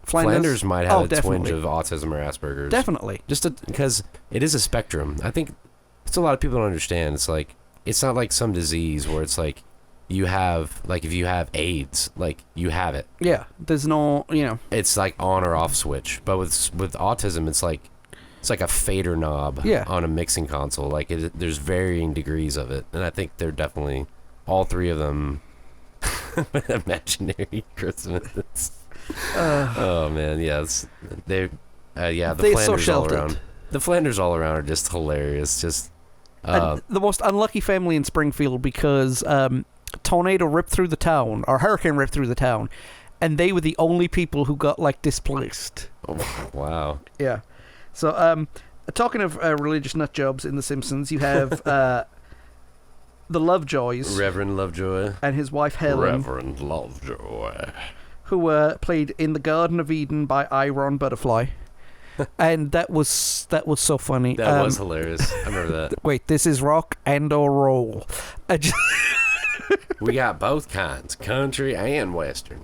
[SPEAKER 2] Flanders might have a twinge of autism or Asperger's.
[SPEAKER 1] Definitely.
[SPEAKER 2] Just because it is a spectrum. I think it's a lot of people don't understand. It's like it's not like some disease where it's like you have, like, if you have AIDS, like, you have it.
[SPEAKER 1] Yeah, there's no,
[SPEAKER 2] It's like on or off switch. But with autism, it's like a fader knob on a mixing console. Like, there's varying degrees of it. And I think they're definitely, all three of them, imaginary Christmas. Oh, man, yes. The Flanders all around. The Flanders all around are just hilarious. Just
[SPEAKER 1] the most unlucky family in Springfield because tornado ripped through the town, or hurricane ripped through the town, and they were the only people who got displaced.
[SPEAKER 2] Oh, wow.
[SPEAKER 1] Yeah. So talking of religious nut jobs in The Simpsons, you have the Lovejoys,
[SPEAKER 2] Reverend Lovejoy,
[SPEAKER 1] and his wife Helen,
[SPEAKER 2] Reverend Lovejoy,
[SPEAKER 1] who were played in The Garden of Eden by Iron Butterfly. And that was so funny.
[SPEAKER 2] That was hilarious. I remember that.
[SPEAKER 1] Wait, this is rock and or roll.
[SPEAKER 2] We got both kinds, country and western.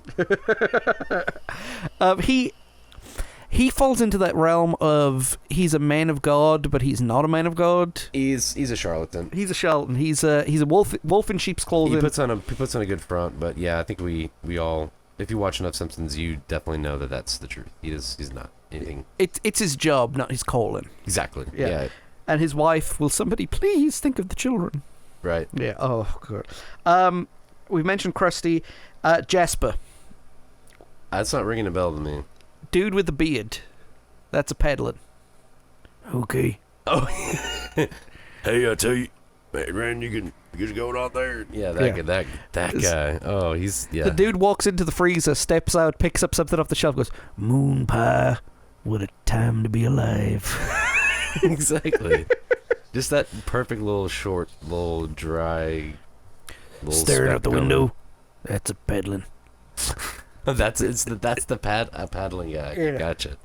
[SPEAKER 1] He falls into that realm of he's a man of God, but he's not a man of God.
[SPEAKER 2] He's a charlatan.
[SPEAKER 1] He's a charlatan. He's a wolf in sheep's clothing.
[SPEAKER 2] He puts on a good front, but yeah, I think we all, if you watch enough Simpsons, you definitely know that that's the truth. He's not anything.
[SPEAKER 1] It's his job, not his calling.
[SPEAKER 2] Exactly.
[SPEAKER 1] Yeah. And his wife, will somebody please think of the children?
[SPEAKER 2] Right.
[SPEAKER 1] Yeah. Oh, good. We've mentioned Krusty. Jasper.
[SPEAKER 2] That's not ringing a bell to me.
[SPEAKER 1] Dude with the beard. That's a peddling. Okay.
[SPEAKER 2] Oh. Hey, I tell you, man, you can just go out there. Yeah, that guy. Oh, he's
[SPEAKER 1] The dude walks into the freezer, steps out, picks up something off the shelf, goes, "Moon pie, what a time to be alive."
[SPEAKER 2] Exactly. Just that perfect little short, little dry,
[SPEAKER 1] staring out the window. That's a peddling.
[SPEAKER 2] That's the paddling guy.
[SPEAKER 1] Yeah.
[SPEAKER 2] Gotcha.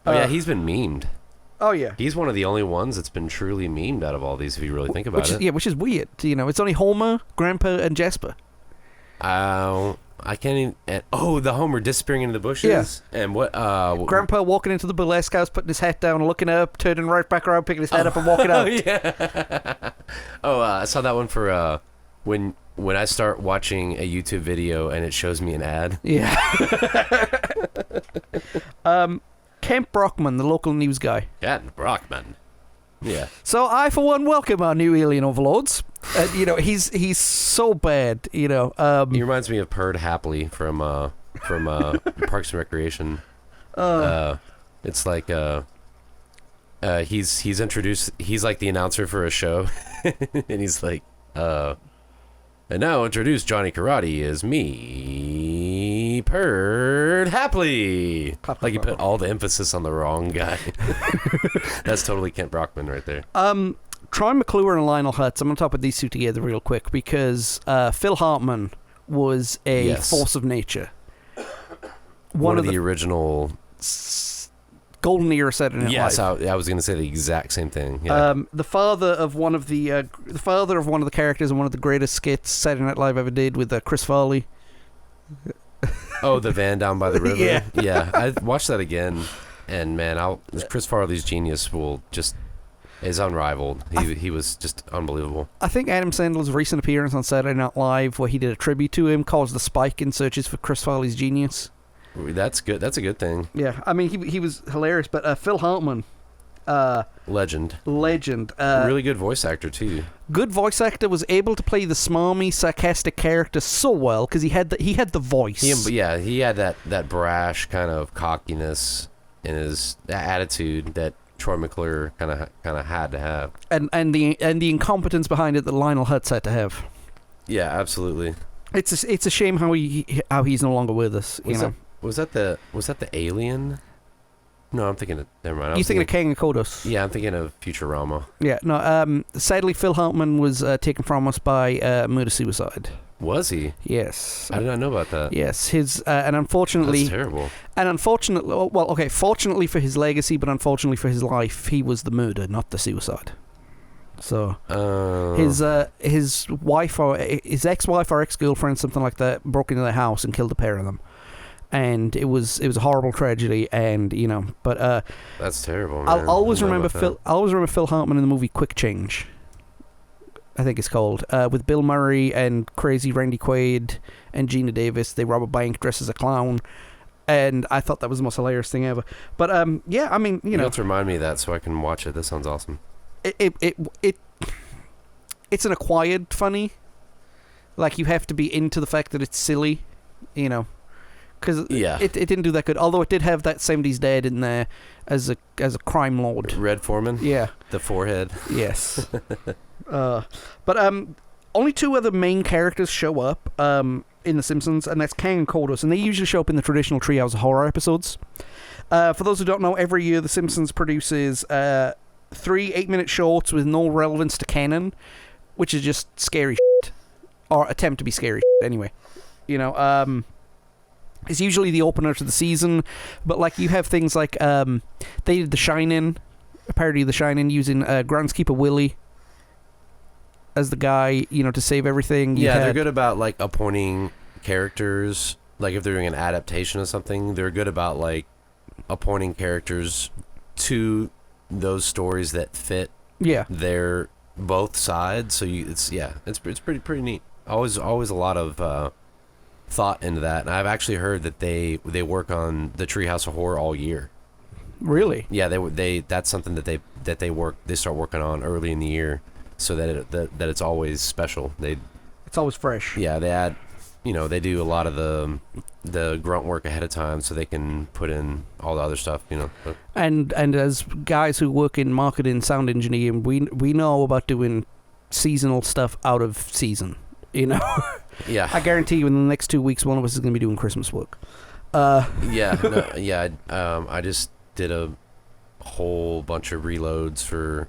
[SPEAKER 2] Oh yeah, he's been memed.
[SPEAKER 1] Oh yeah,
[SPEAKER 2] he's one of the only ones that's been truly memed out of all these. If you really think about it,
[SPEAKER 1] which is weird. It's only Homer, Grandpa, and Jasper.
[SPEAKER 2] I can't even. The Homer disappearing into the bushes. Yeah. And what?
[SPEAKER 1] Grandpa walking into the burlesque house, putting his hat down, looking up, turning right back around, picking his head up, and walking out.
[SPEAKER 2] Yeah. I saw that one for when I start watching a YouTube video and it shows me an ad.
[SPEAKER 1] Yeah. Kemp Brockman, the local news guy.
[SPEAKER 2] Kemp Brockman. Yeah.
[SPEAKER 1] So I, for one, welcome our new alien overlords. He's so bad. He
[SPEAKER 2] reminds me of Perd Hapley from Parks and Recreation. It's like he's introduced. He's like the announcer for a show, and he's like, and now introduce Johnny Karate is me, Perd Hapley. Like you put all the emphasis on the wrong guy. That's totally Kent Brockman right there.
[SPEAKER 1] Troy McClure and Lionel Hutz. I'm going to talk about these two together real quick because Phil Hartman was a force of nature.
[SPEAKER 2] One of the original
[SPEAKER 1] golden era Saturday Night
[SPEAKER 2] Yes,
[SPEAKER 1] Live.
[SPEAKER 2] I was going to say the exact same thing. Yeah.
[SPEAKER 1] The father of one of the characters in one of the greatest skits Saturday Night Live ever did with Chris Farley.
[SPEAKER 2] Oh, the van down by the river.
[SPEAKER 1] Yeah.
[SPEAKER 2] Yeah, I watched that again, and man, Chris Farley's genius is unrivaled. He was just unbelievable.
[SPEAKER 1] I think Adam Sandler's recent appearance on Saturday Night Live, where he did a tribute to him, caused the spike in searches for Chris Farley's genius.
[SPEAKER 2] That's good. That's a good thing.
[SPEAKER 1] Yeah, I mean he was hilarious, but Phil Hartman,
[SPEAKER 2] Legend.
[SPEAKER 1] Really
[SPEAKER 2] good voice actor too.
[SPEAKER 1] Good voice actor, was able to play the smarmy, sarcastic character so well because he had the voice.
[SPEAKER 2] He had that brash kind of cockiness in his attitude that Troy McClure kind of had to have,
[SPEAKER 1] and the incompetence behind it that Lionel Hutz had to have.
[SPEAKER 2] Yeah, absolutely.
[SPEAKER 1] It's a shame how he's no longer with us.
[SPEAKER 2] Was that the alien? No, I'm thinking of... Never mind.
[SPEAKER 1] You're thinking of King of Kodos.
[SPEAKER 2] Yeah, I'm thinking of Futurama.
[SPEAKER 1] Yeah, no, sadly, Phil Hartman was taken from us by murder-suicide.
[SPEAKER 2] Was he?
[SPEAKER 1] Yes.
[SPEAKER 2] I did not know about that.
[SPEAKER 1] Yes, and unfortunately...
[SPEAKER 2] That's terrible.
[SPEAKER 1] And unfortunately... Well, okay, fortunately for his legacy, but unfortunately for his life, he was the murder, not the suicide. So, his wife or... His ex-wife or ex-girlfriend, something like that, broke into their house and killed the pair of them. And it was a horrible tragedy, and but
[SPEAKER 2] that's terrible, man.
[SPEAKER 1] I'll always remember Phil Hartman in the movie Quick Change, I think it's called, with Bill Murray and crazy Randy Quaid and Gina Davis. They rob a bank dressed as a clown, and I thought that was the most hilarious thing ever. But yeah, I mean,
[SPEAKER 2] you have to remind me of that so I can watch it. That sounds awesome.
[SPEAKER 1] It's an acquired funny. Like, you have to be into the fact that it's silly, because it didn't do that good. Although it did have that 70s dad in there as a crime lord.
[SPEAKER 2] Red Foreman?
[SPEAKER 1] Yeah.
[SPEAKER 2] The forehead?
[SPEAKER 1] Yes. But only two other main characters show up in The Simpsons, and that's Kang and Kodos, and they usually show up in the traditional Treehouse of Horror episodes. For those who don't know, every year The Simpsons produces 3 8-minute shorts with no relevance to canon, which is just scary shit. Or attempt to be scary shit, anyway. It's usually the opener to the season, but like you have things like they did The Shining, a parody of The Shining, using groundskeeper Willie as the guy, to save everything.
[SPEAKER 2] They're good about like appointing characters. Like if they're doing an adaptation of something, they're good about like appointing characters to those stories that fit.
[SPEAKER 1] Yeah,
[SPEAKER 2] their both sides. So it's pretty neat. Always a lot of thought into that, and I've actually heard that they work on the Treehouse of Horror all year.
[SPEAKER 1] Really?
[SPEAKER 2] Yeah, they that's something that they start working on early in the year, so that it's always special.
[SPEAKER 1] It's always fresh.
[SPEAKER 2] Yeah, they add, they do a lot of the grunt work ahead of time, so they can put in all the other stuff.
[SPEAKER 1] And as guys who work in marketing, sound engineering, we know about doing seasonal stuff out of season.
[SPEAKER 2] Yeah.
[SPEAKER 1] I guarantee you in the next 2 weeks, one of us is going to be doing Christmas work.
[SPEAKER 2] I just did a whole bunch of reloads for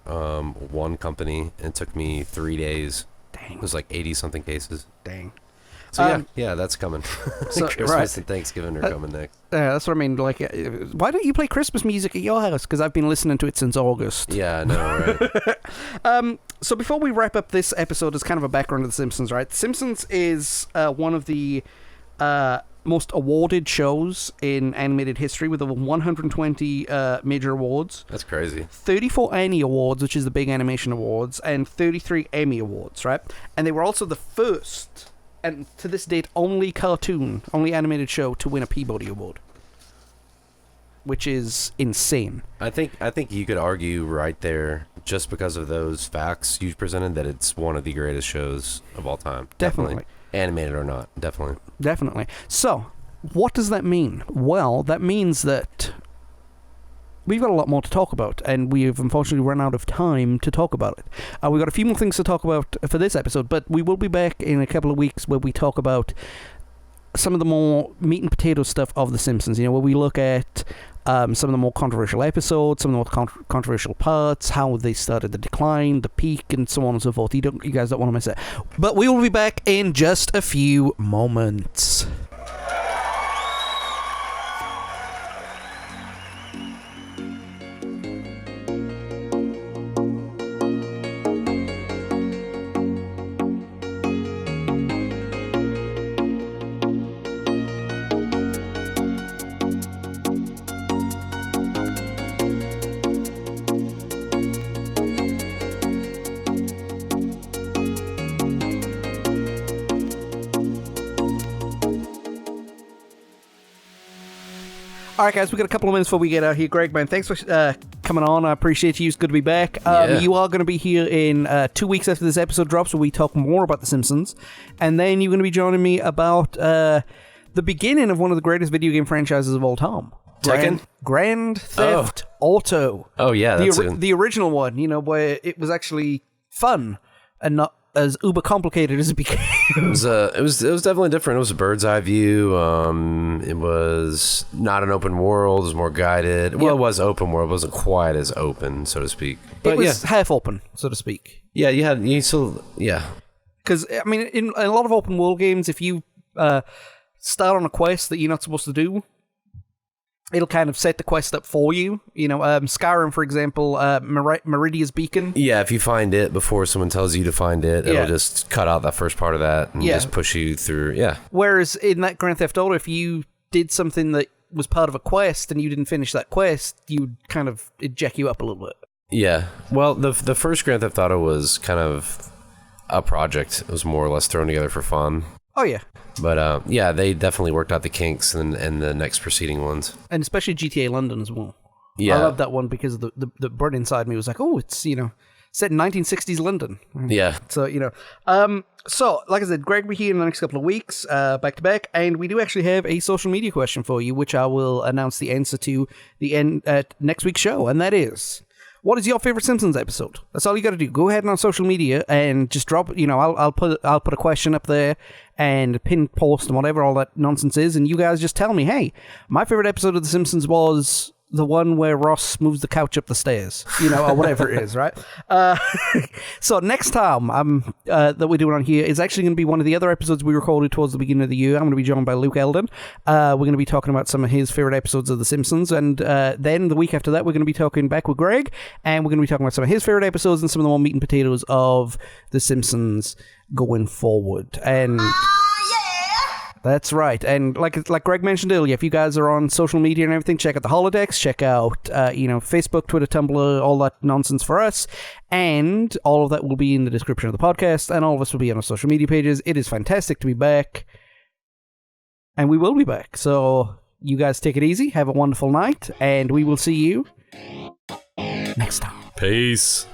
[SPEAKER 2] one company, and it took me 3 days.
[SPEAKER 1] Dang.
[SPEAKER 2] It was like 80-something cases.
[SPEAKER 1] Dang.
[SPEAKER 2] So that's coming.
[SPEAKER 1] So,
[SPEAKER 2] Christmas and Thanksgiving are coming next.
[SPEAKER 1] That's what I mean. Like, why don't you play Christmas music at your house? Because I've been listening to it since August.
[SPEAKER 2] Yeah, I know, right?
[SPEAKER 1] So before we wrap up this episode, as kind of a background of The Simpsons, right? The Simpsons is one of the most awarded shows in animated history, with over 120 major awards.
[SPEAKER 2] That's crazy.
[SPEAKER 1] 34 Annie Awards, which is the big animation awards, and 33 Emmy Awards, right? And they were also the first, and to this date, only animated show to win a Peabody Award, which is insane.
[SPEAKER 2] I think you could argue right there, just because of those facts you presented, that it's one of the greatest shows of all time.
[SPEAKER 1] Definitely.
[SPEAKER 2] Animated or not, definitely. So, what does that mean? Well, that means that we've got a lot more to talk about, and we've unfortunately run out of time to talk about it. We've got a few more things to talk about for this episode, but we will be back in a couple of weeks where we talk about some of the more meat and potato stuff of The Simpsons, where we look at some of the more controversial episodes, some of the more controversial parts, how they started the decline, the peak, and so on and so forth. You guys don't want to miss it. But we will be back in just a few moments.
[SPEAKER 1] All right, guys, we got a couple of minutes before we get out here. Greg, man, thanks for coming on. I appreciate you. It's good to be back. You are going to be here in 2 weeks after this episode drops, where we talk more about The Simpsons. And then you're going to be joining me about the beginning of one of the greatest video game franchises of all time.
[SPEAKER 2] Tekken?
[SPEAKER 1] Grand Theft Auto.
[SPEAKER 2] Oh, yeah. That's
[SPEAKER 1] the original one, where it was actually fun and not as uber complicated as it became.
[SPEAKER 2] It was definitely different. It was a bird's eye view. It was not an open world. It was more guided. Well, it was open world. It wasn't quite as open, so to speak. But
[SPEAKER 1] it was half open, so to speak.
[SPEAKER 2] Yeah, you still.
[SPEAKER 1] Because, I mean, in a lot of open world games, if you start on a quest that you're not supposed to do, it'll kind of set the quest up for you. Skyrim, for example, Meridia's Beacon.
[SPEAKER 2] Yeah, if you find it before someone tells you to find it, it'll just cut out that first part of that and just push you through. Yeah.
[SPEAKER 1] Whereas in that Grand Theft Auto, if you did something that was part of a quest and you didn't finish that quest, it'd jack you up a little bit.
[SPEAKER 2] Yeah. Well, the first Grand Theft Auto was kind of a project. It was more or less thrown together for fun.
[SPEAKER 1] Oh, yeah.
[SPEAKER 2] But, they definitely worked out the kinks in the next preceding ones.
[SPEAKER 1] And especially GTA London as well.
[SPEAKER 2] Yeah.
[SPEAKER 1] I love that one because the bird inside me was like, oh, it's, set in 1960s London.
[SPEAKER 2] Yeah.
[SPEAKER 1] So, so, like I said, Greg will be here in the next couple of weeks, back to back, and we do actually have a social media question for you, which I will announce the answer to next week's show, and that is, what is your favorite Simpsons episode? That's all you got to do. Go ahead and on social media and just drop. I'll put a question up there and pin post and whatever all that nonsense is, and you guys just tell me, hey, my favorite episode of The Simpsons was the one where Ross moves the couch up the stairs, or whatever it is, right? So next time that we're doing on here is actually going to be one of the other episodes we recorded towards the beginning of the year. I'm going to be joined by Luke Eldon. We're going to be talking about some of his favorite episodes of The Simpsons, and then the week after that, we're going to be talking back with Greg, and we're going to be talking about some of his favorite episodes and some of the more meat and potatoes of The Simpsons going forward. And that's right. And like Greg mentioned earlier, if you guys are on social media and everything, check out the holodecks, check out Facebook, Twitter, Tumblr, all that nonsense for us. And all of that will be in the description of the podcast, and all of us will be on our social media pages. It is fantastic to be back. And we will be back. So you guys take it easy, have a wonderful night, and we will see you next time.
[SPEAKER 2] Peace.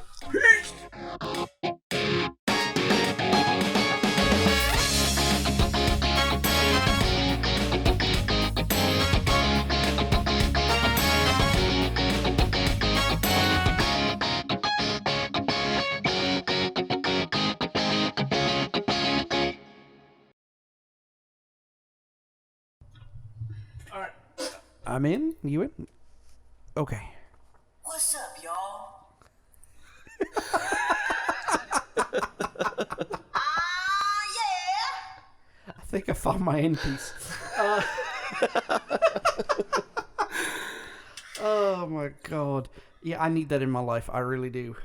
[SPEAKER 1] I'm in? You in? Okay.
[SPEAKER 3] What's up, y'all? Yeah!
[SPEAKER 1] I think I found my end piece. Oh my god. Yeah, I need that in my life. I really do.